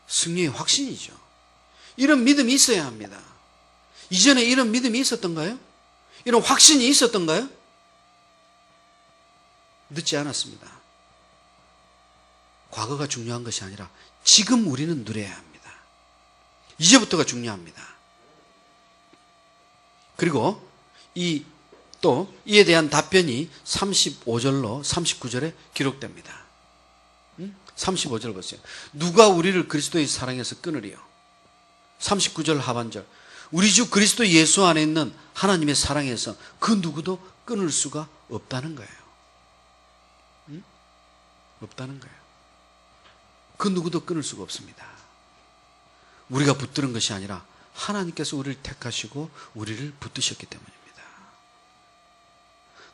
[SPEAKER 1] 승리의 확신이죠. 이런 믿음이 있어야 합니다. 이전에 이런 믿음이 있었던가요? 이런 확신이 있었던가요? 늦지 않았습니다. 과거가 중요한 것이 아니라 지금 우리는 누려야 합니다. 이제부터가 중요합니다. 그리고 이에 대한 답변이 35절로 39절에 기록됩니다. 35절 보세요. 누가 우리를 그리스도의 사랑에서 끊으리요? 39절 하반절. 우리 주 그리스도 예수 안에 있는 하나님의 사랑에서 그 누구도 끊을 수가 없다는 거예요. 없다는 거예요. 그 누구도 끊을 수가 없습니다. 우리가 붙드는 것이 아니라 하나님께서 우리를 택하시고 우리를 붙드셨기 때문입니다.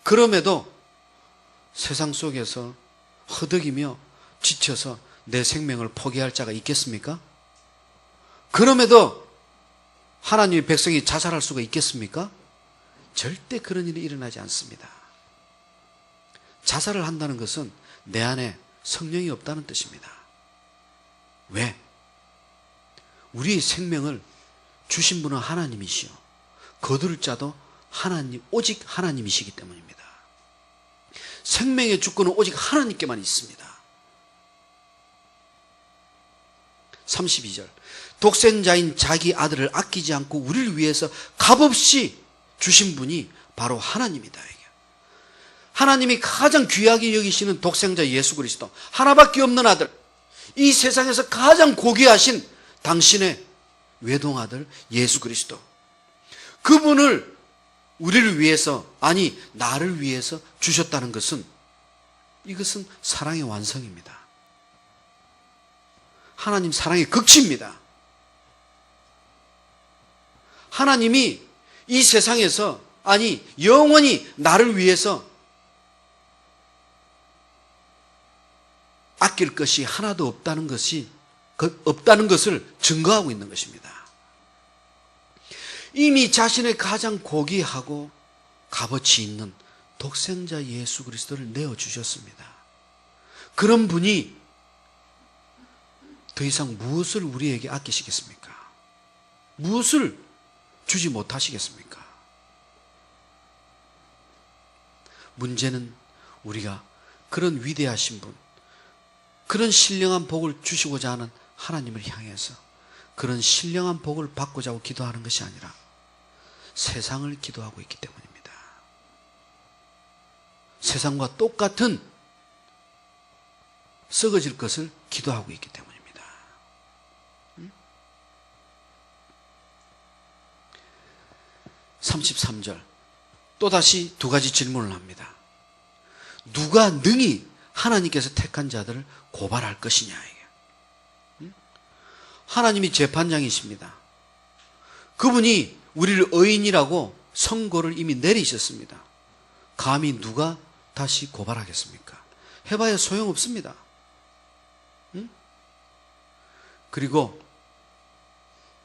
[SPEAKER 1] 그럼에도 세상 속에서 허덕이며 지쳐서 내 생명을 포기할 자가 있겠습니까? 그럼에도 하나님의 백성이 자살할 수가 있겠습니까? 절대 그런 일이 일어나지 않습니다. 자살을 한다는 것은 내 안에 성령이 없다는 뜻입니다. 왜? 우리의 생명을 주신 분은 하나님이시요, 거두를 자도 하나님, 오직 하나님이시기 때문입니다. 생명의 주권은 오직 하나님께만 있습니다. 32절, 독생자인 자기 아들을 아끼지 않고 우리를 위해서 값없이 주신 분이 바로 하나님이다. 하나님이 가장 귀하게 여기시는 독생자 예수 그리스도, 하나밖에 없는 아들, 이 세상에서 가장 고귀하신 당신의 외동아들 예수 그리스도, 그분을 우리를 위해서, 아니 나를 위해서 주셨다는 것은, 이것은 사랑의 완성입니다. 하나님 사랑의 극치입니다. 하나님이 이 세상에서, 아니 영원히 나를 위해서 아낄 것이 하나도 없다는 것을 증거하고 있는 것입니다. 이미 자신의 가장 고귀하고 값어치 있는 독생자 예수 그리스도를 내어주셨습니다. 그런 분이 더 이상 무엇을 우리에게 아끼시겠습니까? 무엇을 주지 못하시겠습니까? 문제는 우리가 그런 위대하신 분, 그런 신령한 복을 주시고자 하는 하나님을 향해서 그런 신령한 복을 받고자 하고 기도하는 것이 아니라 세상을 기도하고 있기 때문입니다. 세상과 똑같은 썩어질 것을 기도하고 있기 때문입니다. 33절, 또다시 두 가지 질문을 합니다. 누가 능히 하나님께서 택한 자들을 고발할 것이냐. 하나님이 재판장이십니다. 그분이 우리를 의인이라고 선고를 이미 내리셨습니다. 감히 누가 다시 고발하겠습니까? 해봐야 소용없습니다. 그리고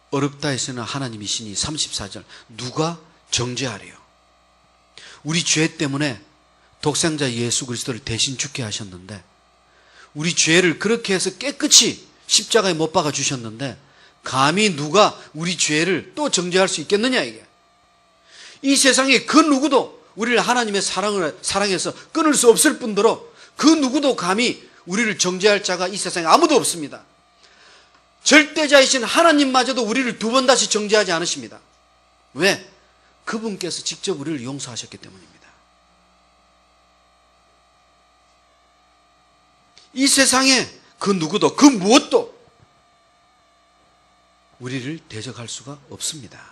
[SPEAKER 1] 어렵다 해서는 하나님이시니 34절, 누가 정죄하리요? 우리 죄 때문에 독생자 예수 그리스도를 대신 죽게 하셨는데, 우리 죄를 그렇게 해서 깨끗이 십자가에 못 박아 주셨는데, 감히 누가 우리 죄를 또 정죄할 수 있겠느냐. 이게 이 세상에 그 누구도 우리를 하나님의 사랑해서 끊을 수 없을 뿐더러 그 누구도 감히 우리를 정죄할 자가 이 세상에 아무도 없습니다. 절대자이신 하나님마저도 우리를 두 번 다시 정죄하지 않으십니다. 왜? 그분께서 직접 우리를 용서하셨기 때문입니다. 이 세상에 그 누구도, 그 무엇도 우리를 대적할 수가 없습니다.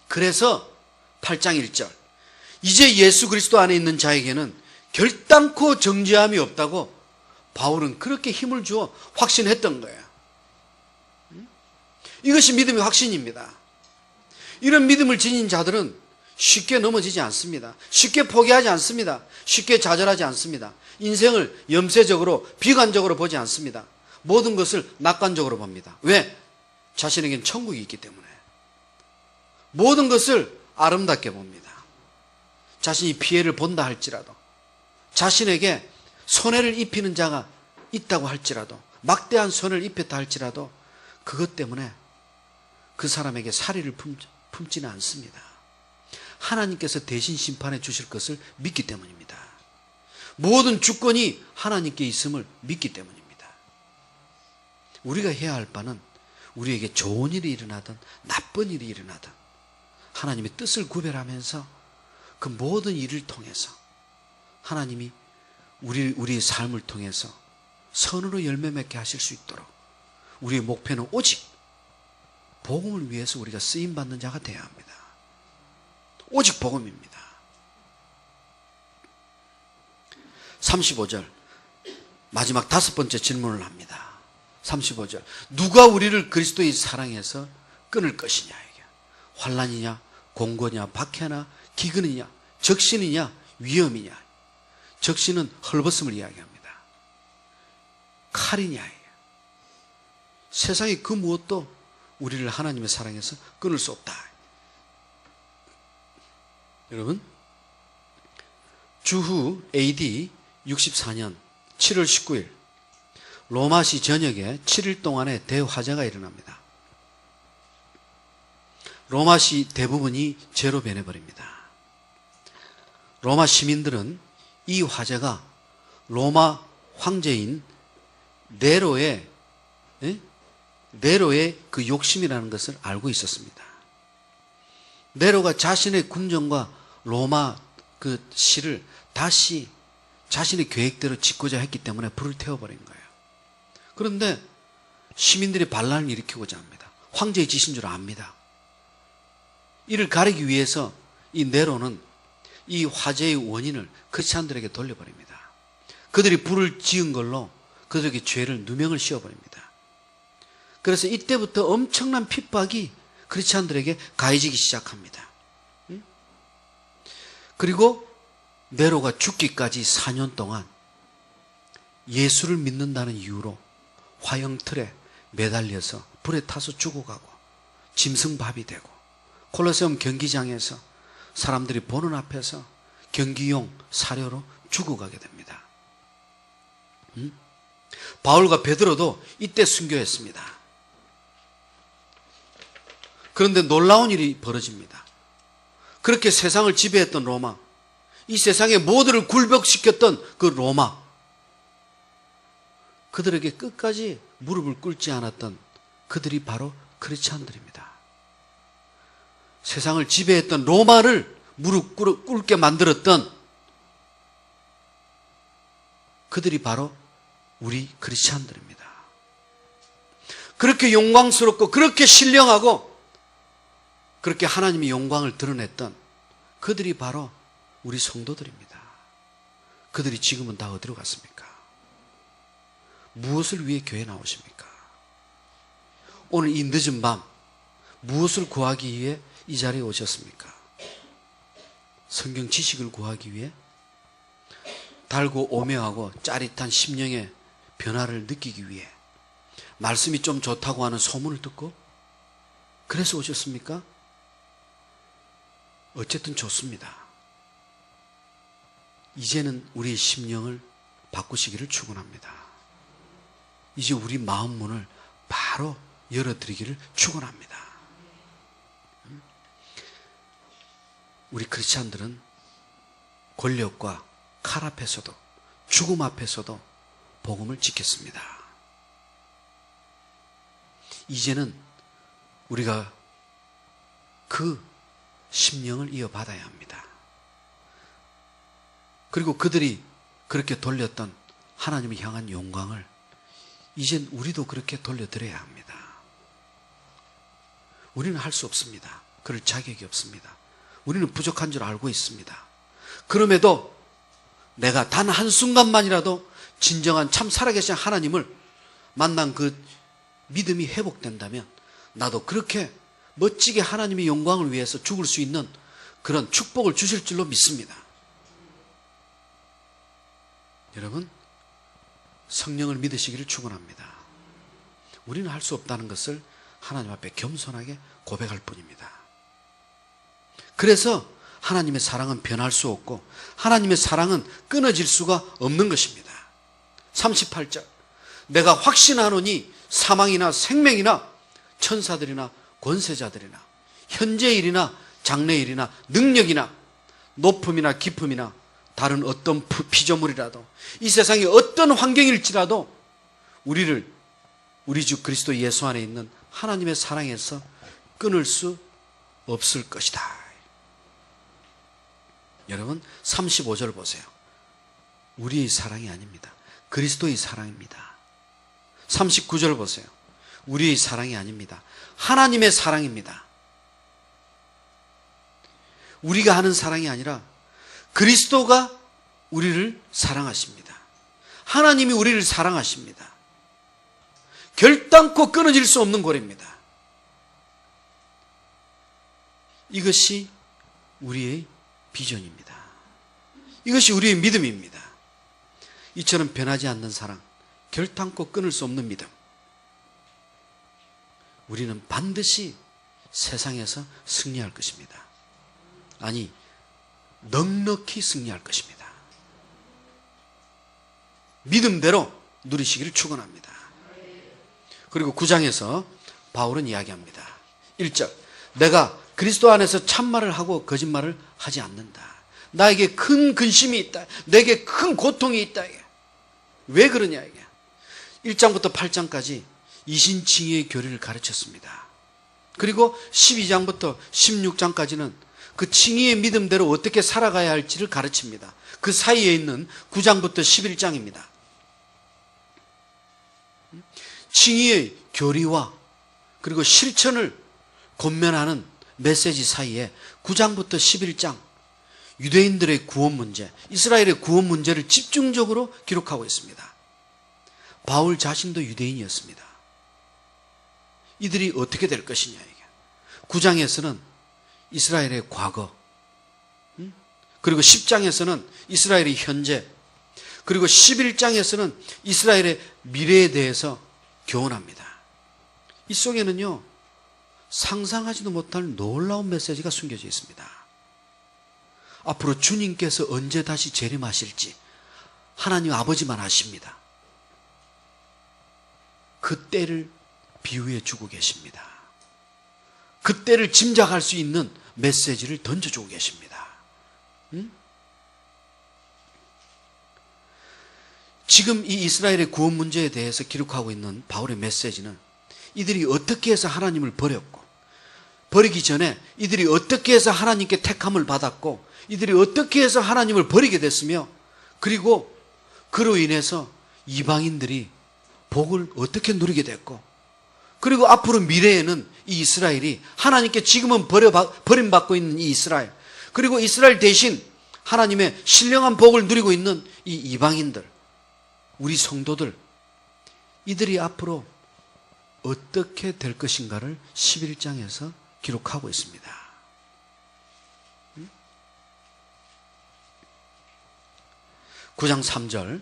[SPEAKER 1] 그래서 8장 1절, 이제 예수 그리스도 안에 있는 자에게는 결단코 정죄함이 없다고 바울은 그렇게 힘을 주어 확신했던 거예요. 이것이 믿음의 확신입니다. 이런 믿음을 지닌 자들은 쉽게 넘어지지 않습니다. 쉽게 포기하지 않습니다. 쉽게 좌절하지 않습니다. 인생을 염세적으로, 비관적으로 보지 않습니다. 모든 것을 낙관적으로 봅니다. 왜? 자신에겐 천국이 있기 때문에. 모든 것을 아름답게 봅니다. 자신이 피해를 본다 할지라도, 자신에게 손해를 입히는 자가 있다고 할지라도, 막대한 손해를 입혔다 할지라도 그것 때문에 그 사람에게 살이를 품지는 않습니다. 하나님께서 대신 심판해 주실 것을 믿기 때문입니다. 모든 주권이 하나님께 있음을 믿기 때문입니다. 우리가 해야 할 바는 우리에게 좋은 일이 일어나든 나쁜 일이 일어나든 하나님의 뜻을 구별하면서 그 모든 일을 통해서 하나님이 우리의 삶을 통해서 선으로 열매 맺게 하실 수 있도록, 우리의 목표는 오직 복음을 위해서 우리가 쓰임받는 자가 되어야 합니다. 오직 복음입니다. 35절, 마지막 5번째 질문을 합니다. 35절, 누가 우리를 그리스도의 사랑에서 끊을 것이냐. 환난이냐, 공고냐, 박해나, 기근이냐, 적신이냐, 위험이냐. 적신은 헐벗음을 이야기합니다. 칼이냐. 세상의 그 무엇도 우리를 하나님의 사랑에서 끊을 수 없다. 여러분, 주후 AD 64년 7월 19일 로마시 전역에 7일 동안의 대화재가 일어납니다. 로마시 대부분이 죄로 변해버립니다. 로마 시민들은 이 화재가 로마 황제인 네로의 그 욕심이라는 것을 알고 있었습니다. 네로가 자신의 군정과 로마 그 시를 다시 자신의 계획대로 짓고자 했기 때문에 불을 태워버린 거예요. 그런데 시민들이 반란을 일으키고자 합니다. 황제의 짓인 줄 압니다. 이를 가리기 위해서 이 네로는 이 화재의 원인을 크리스찬들에게 돌려버립니다. 그들이 불을 지은 걸로 그들에게 죄를 누명을 씌워버립니다. 그래서 이때부터 엄청난 핍박이 크리스찬들에게 가해지기 시작합니다. 그리고 네로가 죽기까지 4년 동안 예수를 믿는다는 이유로 화형틀에 매달려서 불에 타서 죽어가고 짐승밥이 되고 콜로세움 경기장에서 사람들이 보는 앞에서 경기용 사료로 죽어가게 됩니다. 바울과 베드로도 이때 순교했습니다. 그런데 놀라운 일이 벌어집니다. 그렇게 세상을 지배했던 로마, 이 세상의 모두를 굴복시켰던 그 로마, 그들에게 끝까지 무릎을 꿇지 않았던 그들이 바로 크리스찬들입니다. 세상을 지배했던 로마를 무릎 꿇게 만들었던 그들이 바로 우리 크리스찬들입니다. 그렇게 영광스럽고 그렇게 신령하고 그렇게 하나님의 영광을 드러냈던 그들이 바로 우리 성도들입니다. 그들이 지금은 다 어디로 갔습니까? 무엇을 위해 교회에 나오십니까? 오늘 이 늦은 밤 무엇을 구하기 위해 이 자리에 오셨습니까? 성경 지식을 구하기 위해? 달고 오묘하고 짜릿한 심령의 변화를 느끼기 위해? 말씀이 좀 좋다고 하는 소문을 듣고? 그래서 오셨습니까? 어쨌든 좋습니다. 이제는 우리의 심령을 바꾸시기를 축원합니다. 이제 우리 마음 문을 바로 열어드리기를 축원합니다. 우리 크리스찬들은 권력과 칼 앞에서도 죽음 앞에서도 복음을 지켰습니다. 이제는 우리가 그 심령을 이어받아야 합니다. 그리고 그들이 그렇게 돌렸던 하나님을 향한 영광을 이젠 우리도 그렇게 돌려드려야 합니다. 우리는 할 수 없습니다. 그럴 자격이 없습니다. 우리는 부족한 줄 알고 있습니다. 그럼에도 내가 단 한순간만이라도 진정한 참 살아계신 하나님을 만난 그 믿음이 회복된다면 나도 그렇게 멋지게 하나님의 영광을 위해서 죽을 수 있는 그런 축복을 주실 줄로 믿습니다. 여러분, 성령을 믿으시기를 축원합니다. 우리는 할 수 없다는 것을 하나님 앞에 겸손하게 고백할 뿐입니다. 그래서 하나님의 사랑은 변할 수 없고 하나님의 사랑은 끊어질 수가 없는 것입니다. 38절, 내가 확신하노니 사망이나 생명이나 천사들이나 권세자들이나 현재일이나 장래일이나 능력이나 높음이나 깊음이나 다른 어떤 피조물이라도 이 세상의 어떤 환경일지라도 우리를 우리 주 그리스도 예수 안에 있는 하나님의 사랑에서 끊을 수 없을 것이다. 여러분 35절 보세요. 우리의 사랑이 아닙니다. 그리스도의 사랑입니다. 39절 보세요. 우리의 사랑이 아닙니다. 하나님의 사랑입니다. 우리가 하는 사랑이 아니라 그리스도가 우리를 사랑하십니다. 하나님이 우리를 사랑하십니다. 결단코 끊어질 수 없는 고리입니다. 이것이 우리의 비전입니다. 이것이 우리의 믿음입니다. 이처럼 변하지 않는 사랑, 결단코 끊을 수 없는 믿음. 우리는 반드시 세상에서 승리할 것입니다. 아니, 넉넉히 승리할 것입니다. 믿음대로 누리시기를 축원합니다. 그리고 9장에서 바울은 이야기합니다. 1절, 내가 그리스도 안에서 참말을 하고 거짓말을 하지 않는다. 나에게 큰 근심이 있다. 내게 큰 고통이 있다. 이게. 왜 그러냐 이게. 1장부터 8장까지 이신칭의의 교리를 가르쳤습니다. 그리고 12장부터 16장까지는 그 칭의의 믿음대로 어떻게 살아가야 할지를 가르칩니다. 그 사이에 있는 9장부터 11장입니다. 칭의의 교리와 그리고 실천을 권면하는 메시지 사이에 9장부터 11장 유대인들의 구원 문제, 이스라엘의 구원 문제를 집중적으로 기록하고 있습니다. 바울 자신도 유대인이었습니다. 이들이 어떻게 될 것이냐 이게. 9장에서는 이스라엘의 과거, 그리고 10장에서는 이스라엘의 현재, 그리고 11장에서는 이스라엘의 미래에 대해서 교훈합니다. 이 속에는요, 상상하지도 못할 놀라운 메시지가 숨겨져 있습니다. 앞으로 주님께서 언제 다시 재림하실지 하나님 아버지만 아십니다. 그 때를 비유해 주고 계십니다. 그 때를 짐작할 수 있는 메시지를 던져주고 계십니다. 지금 이 이스라엘의 구원 문제에 대해서 기록하고 있는 바울의 메시지는 이들이 어떻게 해서 하나님을 버렸고, 버리기 전에 이들이 어떻게 해서 하나님께 택함을 받았고, 이들이 어떻게 해서 하나님을 버리게 됐으며, 그리고 그로 인해서 이방인들이 복을 어떻게 누리게 됐고, 그리고 앞으로 미래에는 이 이스라엘이 하나님께 지금은 버림받고 있는 이 이스라엘, 그리고 이스라엘 대신 하나님의 신령한 복을 누리고 있는 이 이방인들, 우리 성도들, 이들이 앞으로 어떻게 될 것인가를 11장에서 기록하고 있습니다. 9장 3절,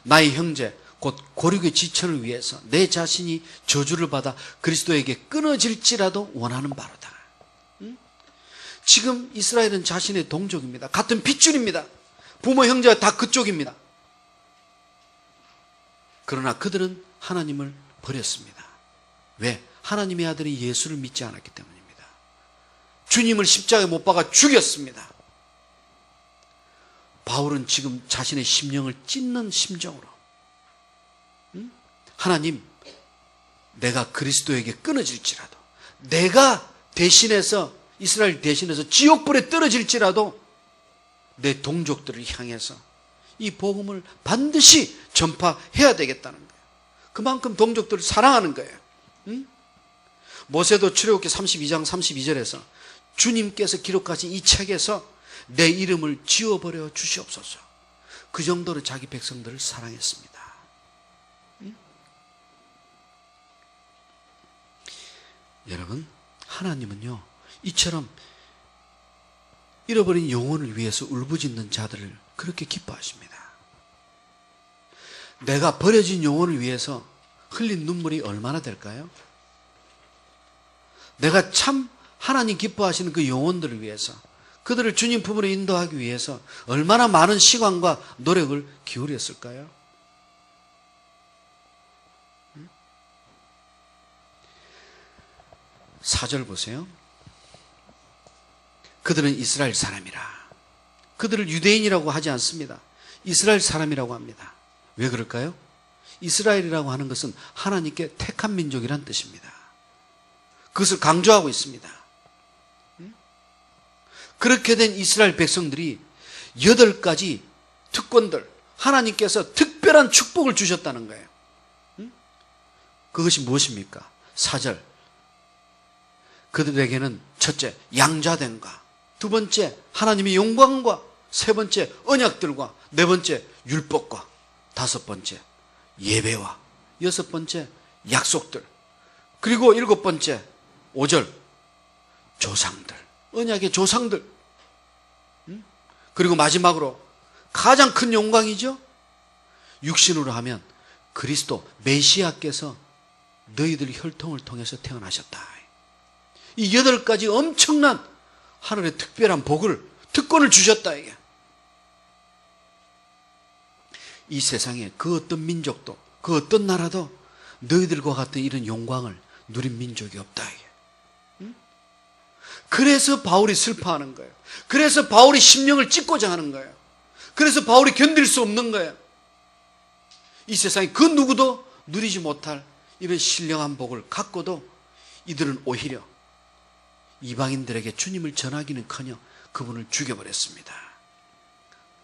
[SPEAKER 1] 나의 형제 곧 고륙의 지천을 위해서 내 자신이 저주를 받아 그리스도에게 끊어질지라도 원하는 바로다. 지금 이스라엘은 자신의 동족입니다. 같은 핏줄입니다. 부모 형제가 다 그쪽입니다. 그러나 그들은 하나님을 버렸습니다. 왜? 하나님의 아들이 예수를 믿지 않았기 때문입니다. 주님을 십자가에 못 박아 죽였습니다. 바울은 지금 자신의 심령을 찢는 심정으로, 하나님, 내가 그리스도에게 끊어질지라도, 내가 대신해서, 이스라엘 대신해서 지옥불에 떨어질지라도 내 동족들을 향해서 이 복음을 반드시 전파해야 되겠다는 거예요. 그만큼 동족들을 사랑하는 거예요. 모세도 출애굽기 32장 32절에서 주님께서 기록하신 이 책에서 내 이름을 지워버려 주시옵소서. 그 정도로 자기 백성들을 사랑했습니다. 여러분, 하나님은요, 이처럼 잃어버린 영혼을 위해서 울부짖는 자들을 그렇게 기뻐하십니다. 내가 버려진 영혼을 위해서 흘린 눈물이 얼마나 될까요? 내가 참 하나님 기뻐하시는 그 영혼들을 위해서, 그들을 주님 품으로 인도하기 위해서 얼마나 많은 시간과 노력을 기울였을까요? 4절 보세요. 그들은 이스라엘 사람이라. 그들을 유대인이라고 하지 않습니다. 이스라엘 사람이라고 합니다. 왜 그럴까요? 이스라엘이라고 하는 것은 하나님께 택한 민족이란 뜻입니다. 그것을 강조하고 있습니다. 그렇게 된 이스라엘 백성들이 8가지 특권들, 하나님께서 특별한 축복을 주셨다는 거예요. 그것이 무엇입니까? 4절, 그들에게는 첫째, 양자됨과, 두 번째, 하나님의 영광과, 세 번째, 언약들과, 네 번째, 율법과, 다섯 번째, 예배와, 여섯 번째, 약속들, 그리고 일곱 번째, 5절, 조상들, 언약의 조상들, 그리고 마지막으로 가장 큰 영광이죠. 육신으로 하면 그리스도 메시아께서 너희들 혈통을 통해서 태어나셨다. 이 8가지 엄청난 하늘의 특별한 복을, 특권을 주셨다. 이게. 이 세상에 그 어떤 민족도 그 어떤 나라도 너희들과 같은 이런 영광을 누린 민족이 없다. 그래서 바울이 슬퍼하는 거예요. 그래서 바울이 심령을 찢고자 하는 거예요. 그래서 바울이 견딜 수 없는 거예요. 이 세상에 그 누구도 누리지 못할 이런 신령한 복을 갖고도 이들은 오히려 이방인들에게 주님을 전하기는커녕 그분을 죽여버렸습니다.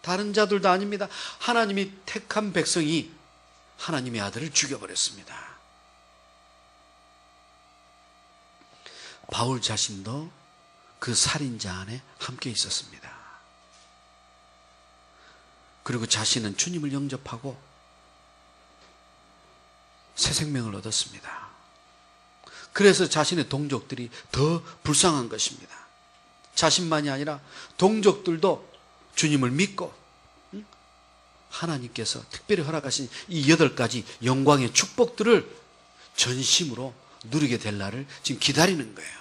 [SPEAKER 1] 다른 자들도 아닙니다. 하나님이 택한 백성이 하나님의 아들을 죽여버렸습니다. 바울 자신도 그 살인자 안에 함께 있었습니다. 그리고 자신은 주님을 영접하고 새 생명을 얻었습니다. 그래서 자신의 동족들이 더 불쌍한 것입니다. 자신만이 아니라 동족들도 주님을 믿고 하나님께서 특별히 허락하신 이 8가지 영광의 축복들을 전심으로 누리게 될 날을 지금 기다리는 거예요.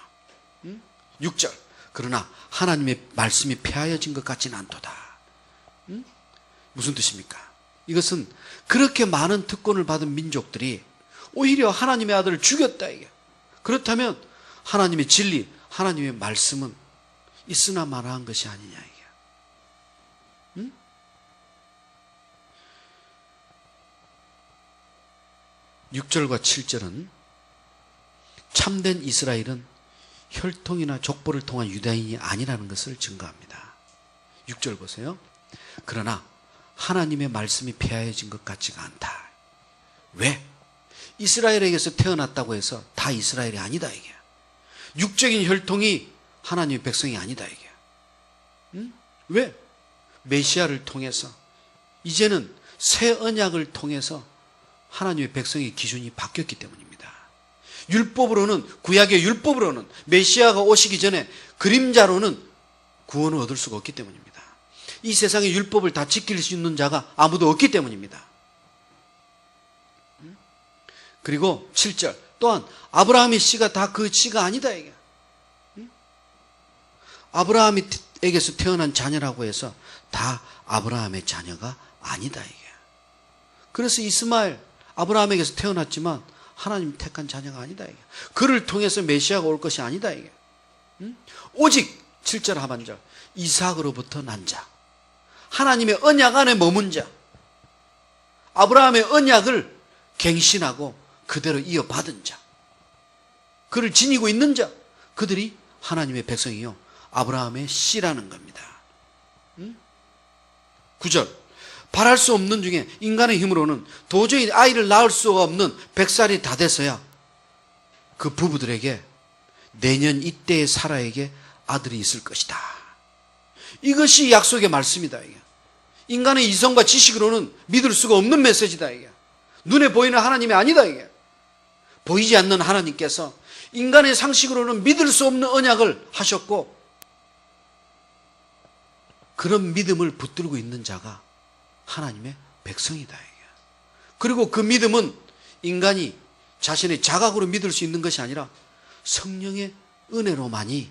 [SPEAKER 1] 6절, 그러나 하나님의 말씀이 폐하여진 것 같지는 않도다. 무슨 뜻입니까? 이것은 그렇게 많은 특권을 받은 민족들이 오히려 하나님의 아들을 죽였다 이게. 그렇다면 하나님의 진리, 하나님의 말씀은 있으나 마나한 것이 아니냐 이게. 6절과 7절은 참된 이스라엘은 혈통이나 족보를 통한 유다인이 아니라는 것을 증거합니다. 6절 보세요. 그러나 하나님의 말씀이 폐하여진 것 같지가 않다. 왜? 이스라엘에게서 태어났다고 해서 다 이스라엘이 아니다 이게. 육적인 혈통이 하나님의 백성이 아니다 이게. 왜? 메시아를 통해서 이제는 새 언약을 통해서 하나님의 백성의 기준이 바뀌었기 때문입니다. 율법으로는, 구약의 율법으로는 메시아가 오시기 전에 그림자로는 구원을 얻을 수가 없기 때문입니다. 이 세상의 율법을 다 지킬 수 있는 자가 아무도 없기 때문입니다. 그리고 7절 또한 아브라함의 씨가 다 그 씨가 아니다 이게. 아브라함에게서 태어난 자녀라고 해서 다 아브라함의 자녀가 아니다 이게. 그래서 이스마엘 아브라함에게서 태어났지만 하나님 택한 자녀가 아니다 이게. 그를 통해서 메시아가 올 것이 아니다 이게. 오직 7절 하반절 이삭으로부터 난 자, 하나님의 언약 안에 머문 자, 아브라함의 언약을 갱신하고 그대로 이어받은 자, 그를 지니고 있는 자, 그들이 하나님의 백성이요 아브라함의 씨라는 겁니다. 9절 바랄 수 없는 중에 인간의 힘으로는 도저히 아이를 낳을 수가 없는 100살이 다 돼서야 그 부부들에게 내년 이때의 사라에게 아들이 있을 것이다. 이것이 약속의 말씀이다 이게. 인간의 이성과 지식으로는 믿을 수가 없는 메시지다 이게. 눈에 보이는 하나님이 아니다 이게. 보이지 않는 하나님께서 인간의 상식으로는 믿을 수 없는 언약을 하셨고 그런 믿음을 붙들고 있는 자가 하나님의 백성이다 이게. 그리고 그 믿음은 인간이 자신의 자각으로 믿을 수 있는 것이 아니라 성령의 은혜로만이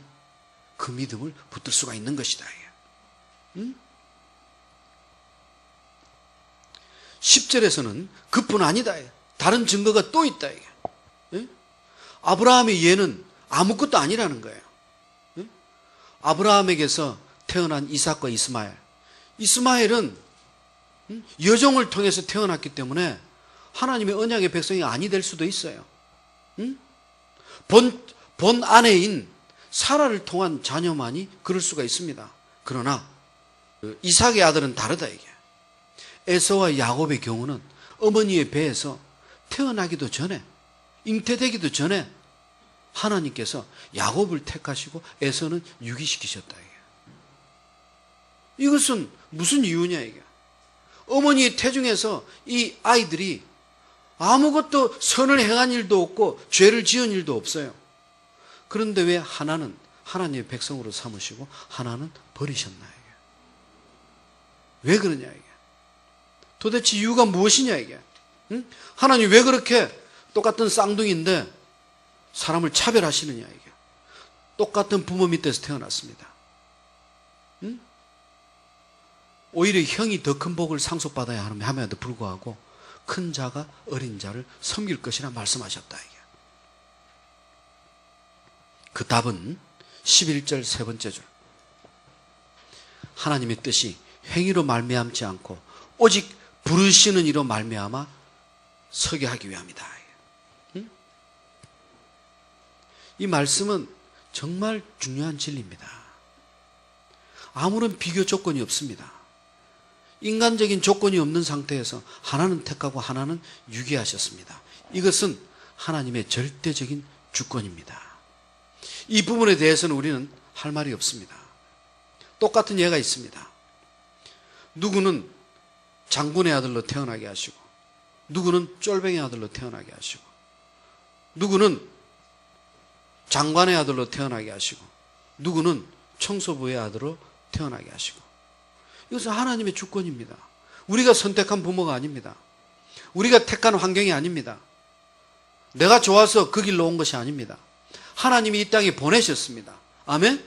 [SPEAKER 1] 그 믿음을 붙들 수가 있는 것이다 이게. 10절에서는 그뿐 아니다. 다른 증거가 또 있다. 아브라함의 예는 아무것도 아니라는 거예요. 아브라함에게서 태어난 이삭과 이스마엘. 이스마엘은 여종을 통해서 태어났기 때문에 하나님의 언약의 백성이 아니 될 수도 있어요. 본 아내인 사라를 통한 자녀만이 그럴 수가 있습니다. 그러나 이삭의 아들은 다르다 이게. 에서와 야곱의 경우는 어머니의 배에서 태어나기도 전에, 잉태되기도 전에 하나님께서 야곱을 택하시고 에서는 유기시키셨다 이게. 이것은 무슨 이유냐 이게. 어머니의 태중에서 이 아이들이 아무것도 선을 행한 일도 없고 죄를 지은 일도 없어요. 그런데 왜 하나는 하나님의 백성으로 삼으시고 하나는 버리셨나 이게. 왜 그러냐 이게. 도대체 이유가 무엇이냐 이게. 하나님 왜 그렇게 똑같은 쌍둥이인데 사람을 차별하시느냐 이게. 똑같은 부모 밑에서 태어났습니다. 오히려 형이 더 큰 복을 상속받아야 함에도 불구하고 큰 자가 어린 자를 섬길 것이라 말씀하셨다. 이게. 그 답은 11절 세 번째 줄. 하나님의 뜻이 행위로 말미암지 않고 오직 부르시는 이로 말미암아 서게 하기 위함이다. 이 말씀은 정말 중요한 진리입니다. 아무런 비교 조건이 없습니다. 인간적인 조건이 없는 상태에서 하나는 택하고 하나는 유기하셨습니다. 이것은 하나님의 절대적인 주권입니다. 이 부분에 대해서는 우리는 할 말이 없습니다. 똑같은 예가 있습니다. 누구는 장군의 아들로 태어나게 하시고, 누구는 쫄병의 아들로 태어나게 하시고, 누구는 장관의 아들로 태어나게 하시고, 누구는 청소부의 아들로 태어나게 하시고. 이것은 하나님의 주권입니다. 우리가 선택한 부모가 아닙니다. 우리가 택한 환경이 아닙니다. 내가 좋아서 그 길로 온 것이 아닙니다. 하나님이 이 땅에 보내셨습니다. 아멘?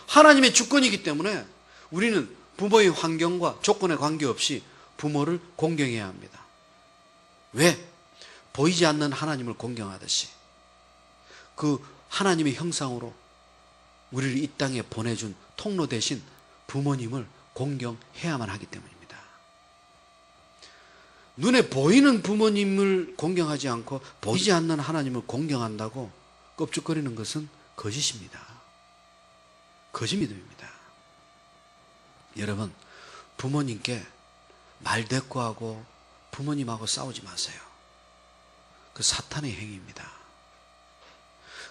[SPEAKER 1] 하나님의 주권이기 때문에 우리는 부모의 환경과 조건에 관계없이 부모를 공경해야 합니다. 왜? 보이지 않는 하나님을 공경하듯이 그 하나님의 형상으로 우리를 이 땅에 보내준 통로 대신 부모님을 공경해야만 하기 때문입니다. 눈에 보이는 부모님을 공경하지 않고 보이지 않는 하나님을 공경한다고 껍죽거리는 것은 거짓입니다. 거짓 믿음입니다. 여러분, 부모님께 말대꾸하고 부모님하고 싸우지 마세요. 그 사탄의 행위입니다.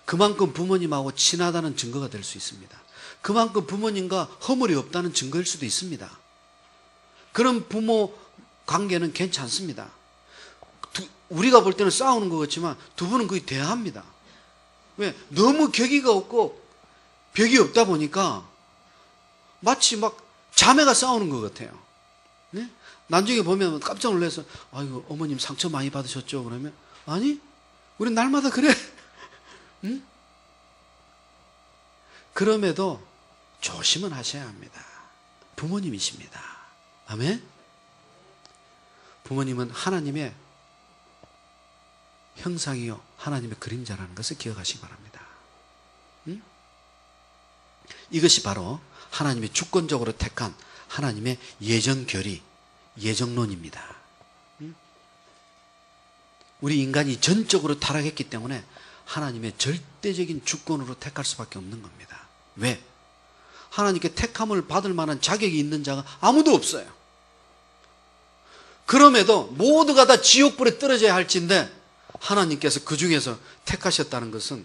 [SPEAKER 1] 그만큼 부모님하고 친하다는 증거가 될 수 있습니다. 그만큼 부모님과 허물이 없다는 증거일 수도 있습니다. 그런 부모 관계는 괜찮습니다. 우리가 볼 때는 싸우는 것 같지만 두 분은 거의 대화합니다. 왜? 너무 격의가 없고 벽이 없다 보니까 마치 막 자매가 싸우는 것 같아요. 네? 나중에 보면 깜짝 놀라서 아이고 어머님 상처 많이 받으셨죠? 그러면 아니 우리 날마다 그래. 응? 그럼에도 조심은 하셔야 합니다. 부모님이십니다. 아멘? 부모님은 하나님의 형상이요 하나님의 그림자라는 것을 기억하시기 바랍니다. 응? 이것이 바로 하나님의 주권적으로 택한 하나님의 예정결의, 예정론입니다. 응? 우리 인간이 전적으로 타락했기 때문에 하나님의 절대적인 주권으로 택할 수밖에 없는 겁니다. 왜? 하나님께 택함을 받을 만한 자격이 있는 자가 아무도 없어요. 그럼에도 모두가 다 지옥불에 떨어져야 할진데 하나님께서 그 중에서 택하셨다는 것은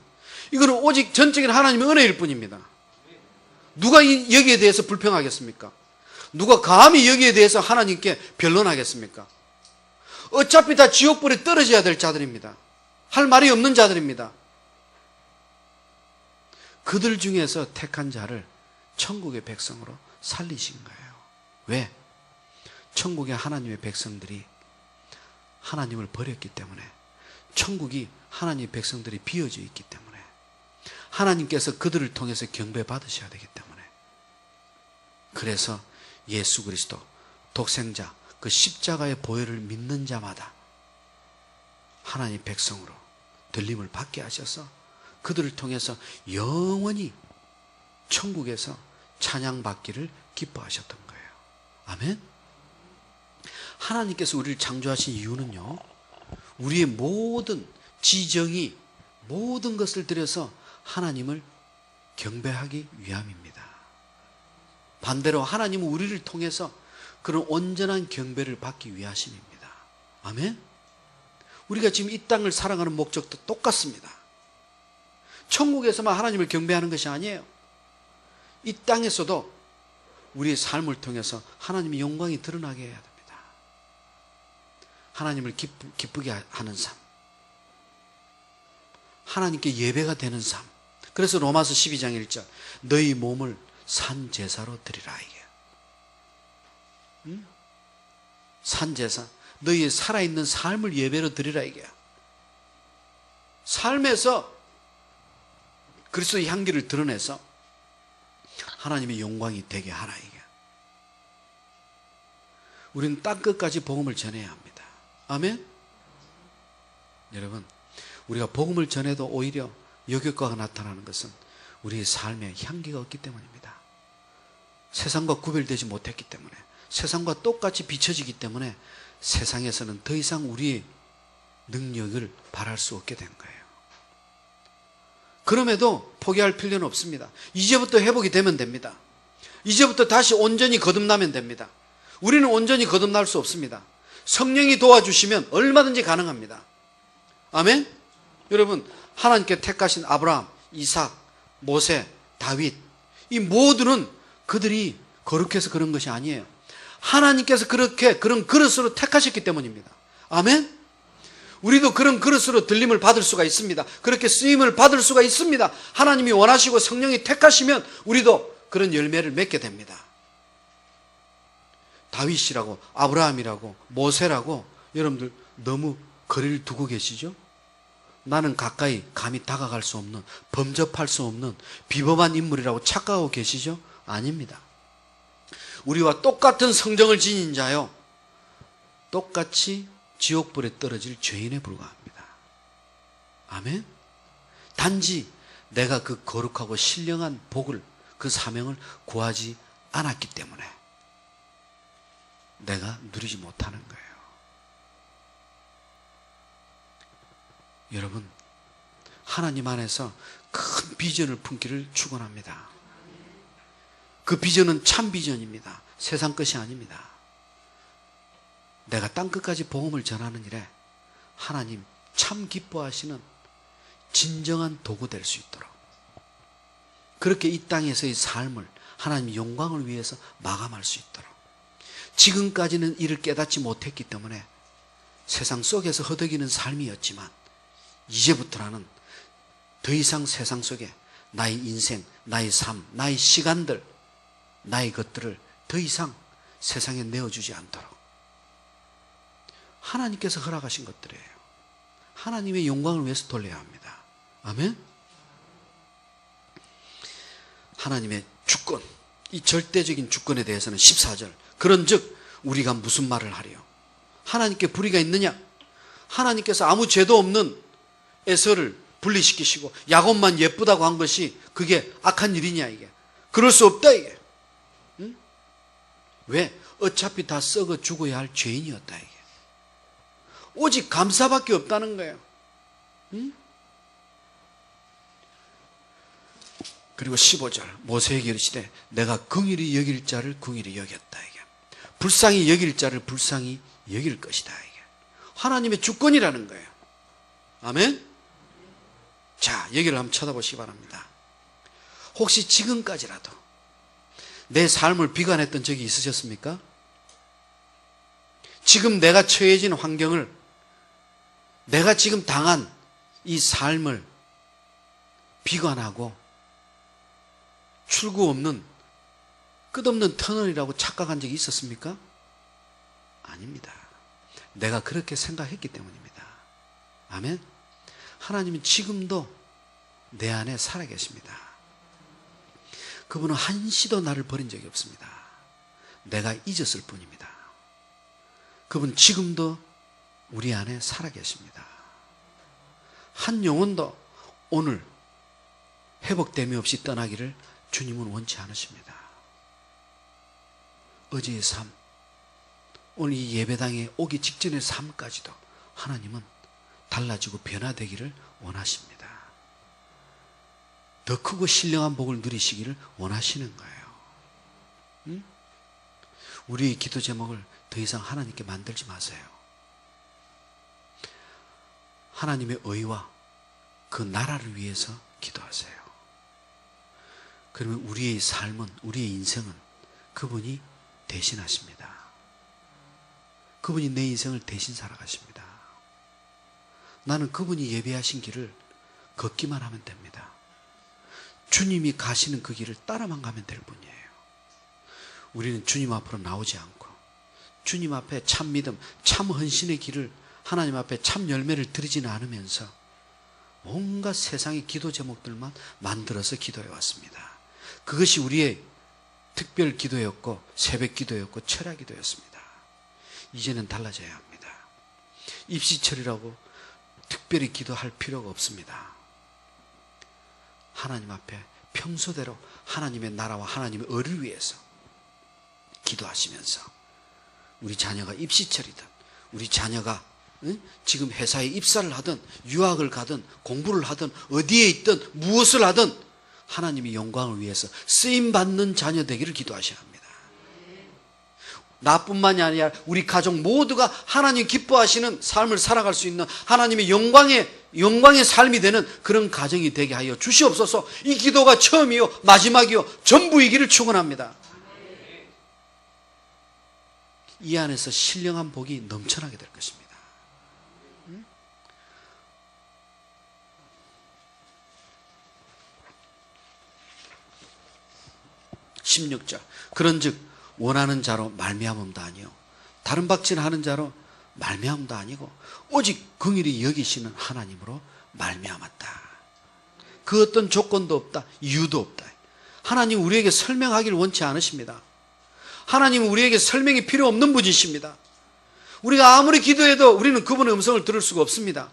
[SPEAKER 1] 이거는 오직 전적인 하나님의 은혜일 뿐입니다. 누가 여기에 대해서 불평하겠습니까? 누가 감히 여기에 대해서 하나님께 변론하겠습니까? 어차피 다 지옥불에 떨어져야 될 자들입니다. 할 말이 없는 자들입니다. 그들 중에서 택한 자를 천국의 백성으로 살리신 거예요. 왜? 천국의 하나님의 백성들이 하나님을 버렸기 때문에, 천국이 하나님의 백성들이 비어져 있기 때문에, 하나님께서 그들을 통해서 경배받으셔야 되기 때문에, 그래서 예수 그리스도 독생자 그 십자가의 보혈을 믿는 자마다 하나님의 백성으로 들림을 받게 하셔서 그들을 통해서 영원히 천국에서 찬양받기를 기뻐하셨던 거예요. 아멘? 하나님께서 우리를 창조하신 이유는요, 우리의 모든 지정이 모든 것을 들여서 하나님을 경배하기 위함입니다. 반대로 하나님은 우리를 통해서 그런 온전한 경배를 받기 위하심입니다. 아멘? 우리가 지금 이 땅을 살아가는 목적도 똑같습니다. 천국에서만 하나님을 경배하는 것이 아니에요. 이 땅에서도 우리의 삶을 통해서 하나님의 영광이 드러나게 해야 됩니다. 하나님을 기쁘게 하는 삶, 하나님께 예배가 되는 삶. 그래서 로마서 12장 1절 너희 몸을 산 제사로 드리라. 이게 산 제사, 너희의 살아있는 삶을 예배로 드리라. 이게 삶에서 그리스도의 향기를 드러내서 하나님의 영광이 되게 하라. 이게 우리는 땅끝까지 복음을 전해야 합니다. 아멘? 여러분, 우리가 복음을 전해도 오히려 역효과가 나타나는 것은 우리의 삶에 향기가 없기 때문입니다. 세상과 구별되지 못했기 때문에, 세상과 똑같이 비춰지기 때문에 세상에서는 더 이상 우리의 능력을 발할 수 없게 된 거예요. 그럼에도 포기할 필요는 없습니다. 이제부터 회복이 되면 됩니다. 이제부터 다시 온전히 거듭나면 됩니다. 우리는 온전히 거듭날 수 없습니다. 성령이 도와주시면 얼마든지 가능합니다. 아멘? 여러분, 하나님께 택하신 아브라함, 이삭, 모세, 다윗, 이 모두는 그들이 거룩해서 그런 것이 아니에요. 하나님께서 그런 그릇으로 택하셨기 때문입니다. 아멘? 우리도 그런 그릇으로 들림을 받을 수가 있습니다. 그렇게 쓰임을 받을 수가 있습니다. 하나님이 원하시고 성령이 택하시면 우리도 그런 열매를 맺게 됩니다. 다윗이라고, 아브라함이라고, 모세라고 여러분들 너무 거리를 두고 계시죠? 나는 가까이 감히 다가갈 수 없는, 범접할 수 없는 비범한 인물이라고 착각하고 계시죠? 아닙니다. 우리와 똑같은 성정을 지닌 자요, 똑같이 지옥불에 떨어질 죄인에 불과합니다. 아멘? 단지 내가 그 거룩하고 신령한 복을, 그 사명을 구하지 않았기 때문에 내가 누리지 못하는 거예요. 여러분, 하나님 안에서 큰 비전을 품기를 축원합니다. 그 비전은 참 비전입니다. 세상 것이 아닙니다. 내가 땅끝까지 복음을 전하는 일에 하나님 참 기뻐하시는 진정한 도구 될 수 있도록, 그렇게 이 땅에서의 삶을 하나님 영광을 위해서 마감할 수 있도록, 지금까지는 이를 깨닫지 못했기 때문에 세상 속에서 허덕이는 삶이었지만 이제부터는 더 이상 세상 속에 나의 인생, 나의 삶, 나의 시간들, 나의 것들을 더 이상 세상에 내어주지 않도록 하나님께서 허락하신 것들이에요. 하나님의 영광을 위해서 돌려야 합니다. 아멘? 하나님의 주권, 이 절대적인 주권에 대해서는 14절, 그런즉 우리가 무슨 말을 하리요? 하나님께 불의가 있느냐? 하나님께서 아무 죄도 없는 에서를 분리시키시고 야곱만 예쁘다고 한 것이 그게 악한 일이냐? 이게 그럴 수 없다. 이게 왜? 어차피 다 썩어 죽어야 할 죄인이었다. 이게 오직 감사밖에 없다는 거예요. 그리고 15절, 모세에게 이르시되 내가 긍휼히 여길 자를 긍휼히 여겼다. 이게 불쌍히 여길 자를 불쌍히 여길 것이다. 이게 하나님의 주권이라는 거예요. 아멘? 자, 여기를 한번 쳐다보시기 바랍니다. 혹시 지금까지라도 내 삶을 비관했던 적이 있으셨습니까? 지금 내가 처해진 환경을, 내가 지금 당한 이 삶을 비관하고 출구 없는 끝없는 터널이라고 착각한 적이 있었습니까? 아닙니다. 내가 그렇게 생각했기 때문입니다. 아멘? 하나님은 지금도 내 안에 살아계십니다. 그분은 한시도 나를 버린 적이 없습니다. 내가 잊었을 뿐입니다. 그분 지금도 우리 안에 살아계십니다. 한 영혼도 오늘 회복됨이 없이 떠나기를 주님은 원치 않으십니다. 어제의 삶, 오늘 이 예배당에 오기 직전의 삶까지도 하나님은 달라지고 변화되기를 원하십니다. 더 크고 신령한 복을 누리시기를 원하시는 거예요. 우리의 기도 제목을 더 이상 하나님께 만들지 마세요. 하나님의 의와 그 나라를 위해서 기도하세요. 그러면 우리의 삶은, 우리의 인생은 그분이 대신하십니다. 그분이 내 인생을 대신 살아가십니다. 나는 그분이 예배하신 길을 걷기만 하면 됩니다. 주님이 가시는 그 길을 따라만 가면 될 뿐이에요. 우리는 주님 앞으로 나오지 않고 주님 앞에 참 믿음, 참 헌신의 길을, 하나님 앞에 참 열매를 드리지는 않으면서 온갖 세상의 기도 제목들만 만들어서 기도해 왔습니다. 그것이 우리의 특별 기도였고 새벽 기도였고 철야 기도였습니다. 이제는 달라져야 합니다. 입시철이라고 특별히 기도할 필요가 없습니다. 하나님 앞에 평소대로 하나님의 나라와 하나님의 의를 위해서 기도하시면서 우리 자녀가 입시철이든 우리 자녀가 지금 회사에 입사를 하든 유학을 가든 공부를 하든 어디에 있든 무엇을 하든 하나님의 영광을 위해서 쓰임받는 자녀 되기를 기도하셔야 합니다. 나뿐만이 아니라 우리 가족 모두가 하나님 기뻐하시는 삶을 살아갈 수 있는 하나님의 영광의 삶이 되는 그런 가정이 되게 하여 주시옵소서. 이 기도가 처음이요 마지막이요 전부이기를 축원합니다. 이 안에서 신령한 복이 넘쳐나게 될 것입니다. 16절 그런즉 원하는 자로 말미암음도 아니요 다른 박진하는 자로 말미암음도 아니고 오직 긍휼히 여기시는 하나님으로 말미암았다. 그 어떤 조건도 없다. 이유도 없다. 하나님 우리에게 설명하기를 원치 않으십니다. 하나님은 우리에게 설명이 필요 없는 분이십니다. 우리가 아무리 기도해도 우리는 그분의 음성을 들을 수가 없습니다.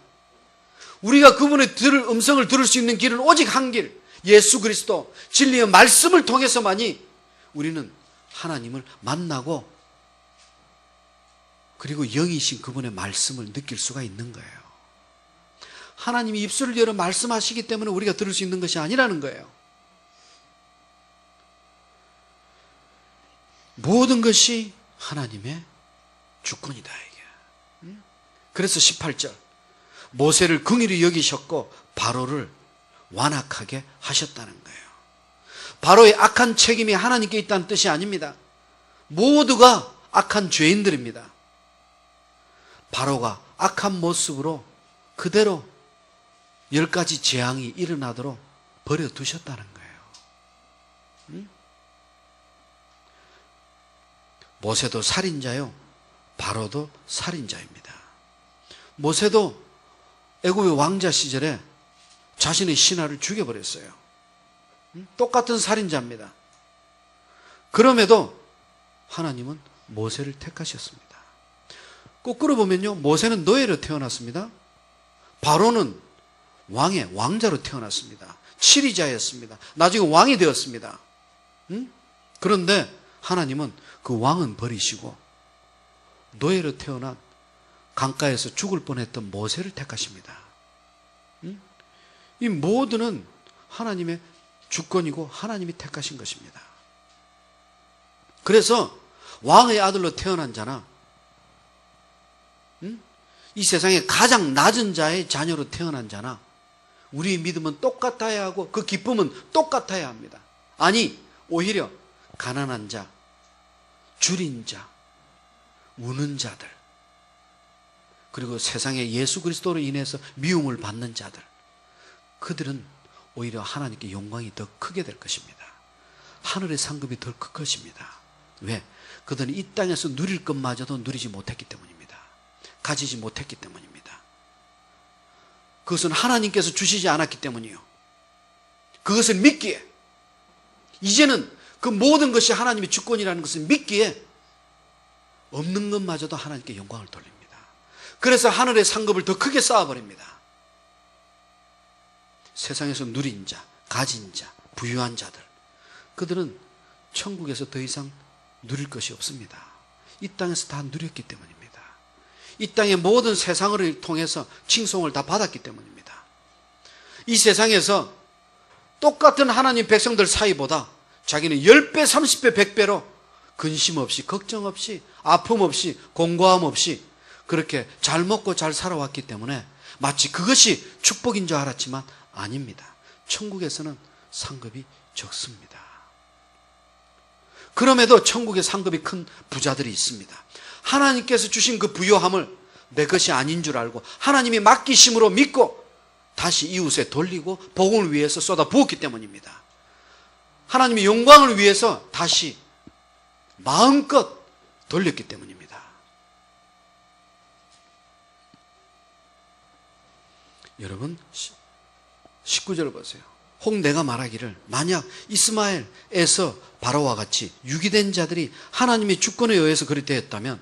[SPEAKER 1] 우리가 그분의 음성을 들을 수 있는 길은 오직 한 길, 예수 그리스도 진리의 말씀을 통해서만이 우리는 하나님을 만나고 그리고 영이신 그분의 말씀을 느낄 수가 있는 거예요. 하나님이 입술을 열어 말씀하시기 때문에 우리가 들을 수 있는 것이 아니라는 거예요. 모든 것이 하나님의 주권이다 이게. 그래서 18절 모세를 긍휼히 여기셨고 바로를 완악하게 하셨다는 거예요. 바로의 악한 책임이 하나님께 있다는 뜻이 아닙니다. 모두가 악한 죄인들입니다. 바로가 악한 모습으로 그대로 10가지 재앙이 일어나도록 버려두셨다는 거예요. 모세도 살인자요 바로도 살인자입니다. 모세도 애굽의 왕자 시절에 자신의 신하를 죽여버렸어요. 똑같은 살인자입니다. 그럼에도 하나님은 모세를 택하셨습니다. 거꾸로 보면요 모세는 노예로 태어났습니다. 바로는 왕자로 태어났습니다. 치리자였습니다. 나중에 왕이 되었습니다. 그런데 하나님은 그 왕은 버리시고 노예로 태어난 강가에서 죽을 뻔했던 모세를 택하십니다. 이 모두는 하나님의 주권이고 하나님이 택하신 것입니다. 그래서 왕의 아들로 태어난 자나 이 세상에 가장 낮은 자의 자녀로 태어난 자나 우리의 믿음은 똑같아야 하고 그 기쁨은 똑같아야 합니다. 아니 오히려 가난한 자, 줄인 자, 우는 자들 그리고 세상에 예수 그리스도로 인해서 미움을 받는 자들 그들은 오히려 하나님께 영광이 더 크게 될 것입니다. 하늘의 상급이 더 클 것입니다. 왜? 그들은 이 땅에서 누릴 것마저도 누리지 못했기 때문입니다. 가지지 못했기 때문입니다. 그것은 하나님께서 주시지 않았기 때문이요. 그것을 믿기에 이제는 그 모든 것이 하나님의 주권이라는 것을 믿기에 없는 것마저도 하나님께 영광을 돌립니다. 그래서 하늘의 상급을 더 크게 쌓아버립니다. 세상에서 누린 자, 가진 자, 부유한 자들 그들은 천국에서 더 이상 누릴 것이 없습니다. 이 땅에서 다 누렸기 때문입니다. 이 땅의 모든 세상을 통해서 칭송을 다 받았기 때문입니다. 이 세상에서 똑같은 하나님 백성들 사이보다 자기는 10배, 30배, 100배로 근심 없이, 걱정 없이, 아픔 없이, 공고함 없이 그렇게 잘 먹고 잘 살아왔기 때문에 마치 그것이 축복인 줄 알았지만 아닙니다. 천국에서는 상급이 적습니다. 그럼에도 천국의 상급이 큰 부자들이 있습니다. 하나님께서 주신 그 부요함을 내 것이 아닌 줄 알고 하나님이 맡기심으로 믿고 다시 이웃에 돌리고 복음을 위해서 쏟아 부었기 때문입니다. 하나님의 영광을 위해서 다시 마음껏 돌렸기 때문입니다. 여러분 19절 보세요. 혹 내가 말하기를 만약 이스마엘에서 바로와 같이 유기된 자들이 하나님의 주권에 의해서 그리 되었다면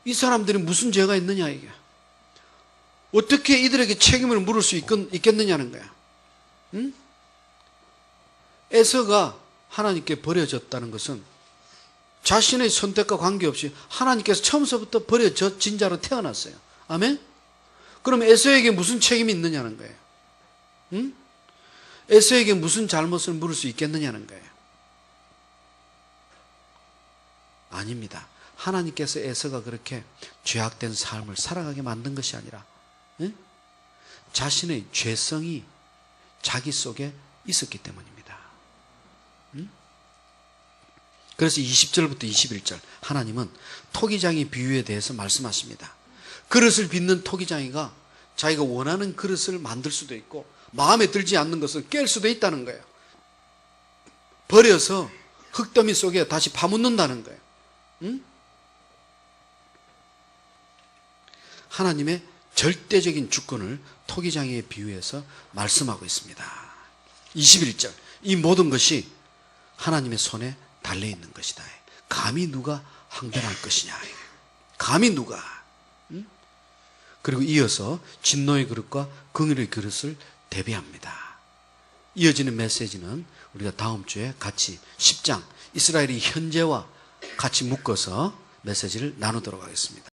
[SPEAKER 1] 이 사람들이 무슨 죄가 있느냐 이게. 어떻게 이들에게 책임을 물을 수 있겠느냐는 거야. 응? 에서가 하나님께 버려졌다는 것은 자신의 선택과 관계없이 하나님께서 처음서부터 버려진 자로 태어났어요. 아멘? 그럼 에서에게 무슨 책임이 있느냐는 거예요. 응? 에서에게 무슨 잘못을 물을 수 있겠느냐는 거예요. 아닙니다. 하나님께서 에서가 그렇게 죄악된 삶을 살아가게 만든 것이 아니라 자신의 죄성이 자기 속에 있었기 때문입니다. 그래서 20절부터 21절 하나님은 토기장이 비유에 대해서 말씀하십니다. 그릇을 빚는 토기장이가 자기가 원하는 그릇을 만들 수도 있고 마음에 들지 않는 것을 깰 수도 있다는 거예요. 버려서 흙더미 속에 다시 파묻는다는 거예요. 응? 하나님의 절대적인 주권을 토기장이에 비유해서 말씀하고 있습니다. 21절 이 모든 것이 하나님의 손에 달려있는 것이다. 감히 누가 항변할 것이냐. 감히 누가. 응? 그리고 이어서 진노의 그릇과 긍휼의 그릇을 대비합니다. 이어지는 메시지는 우리가 다음 주에 같이 10장 이스라엘이 현재와 같이 묶어서 메시지를 나누도록 하겠습니다.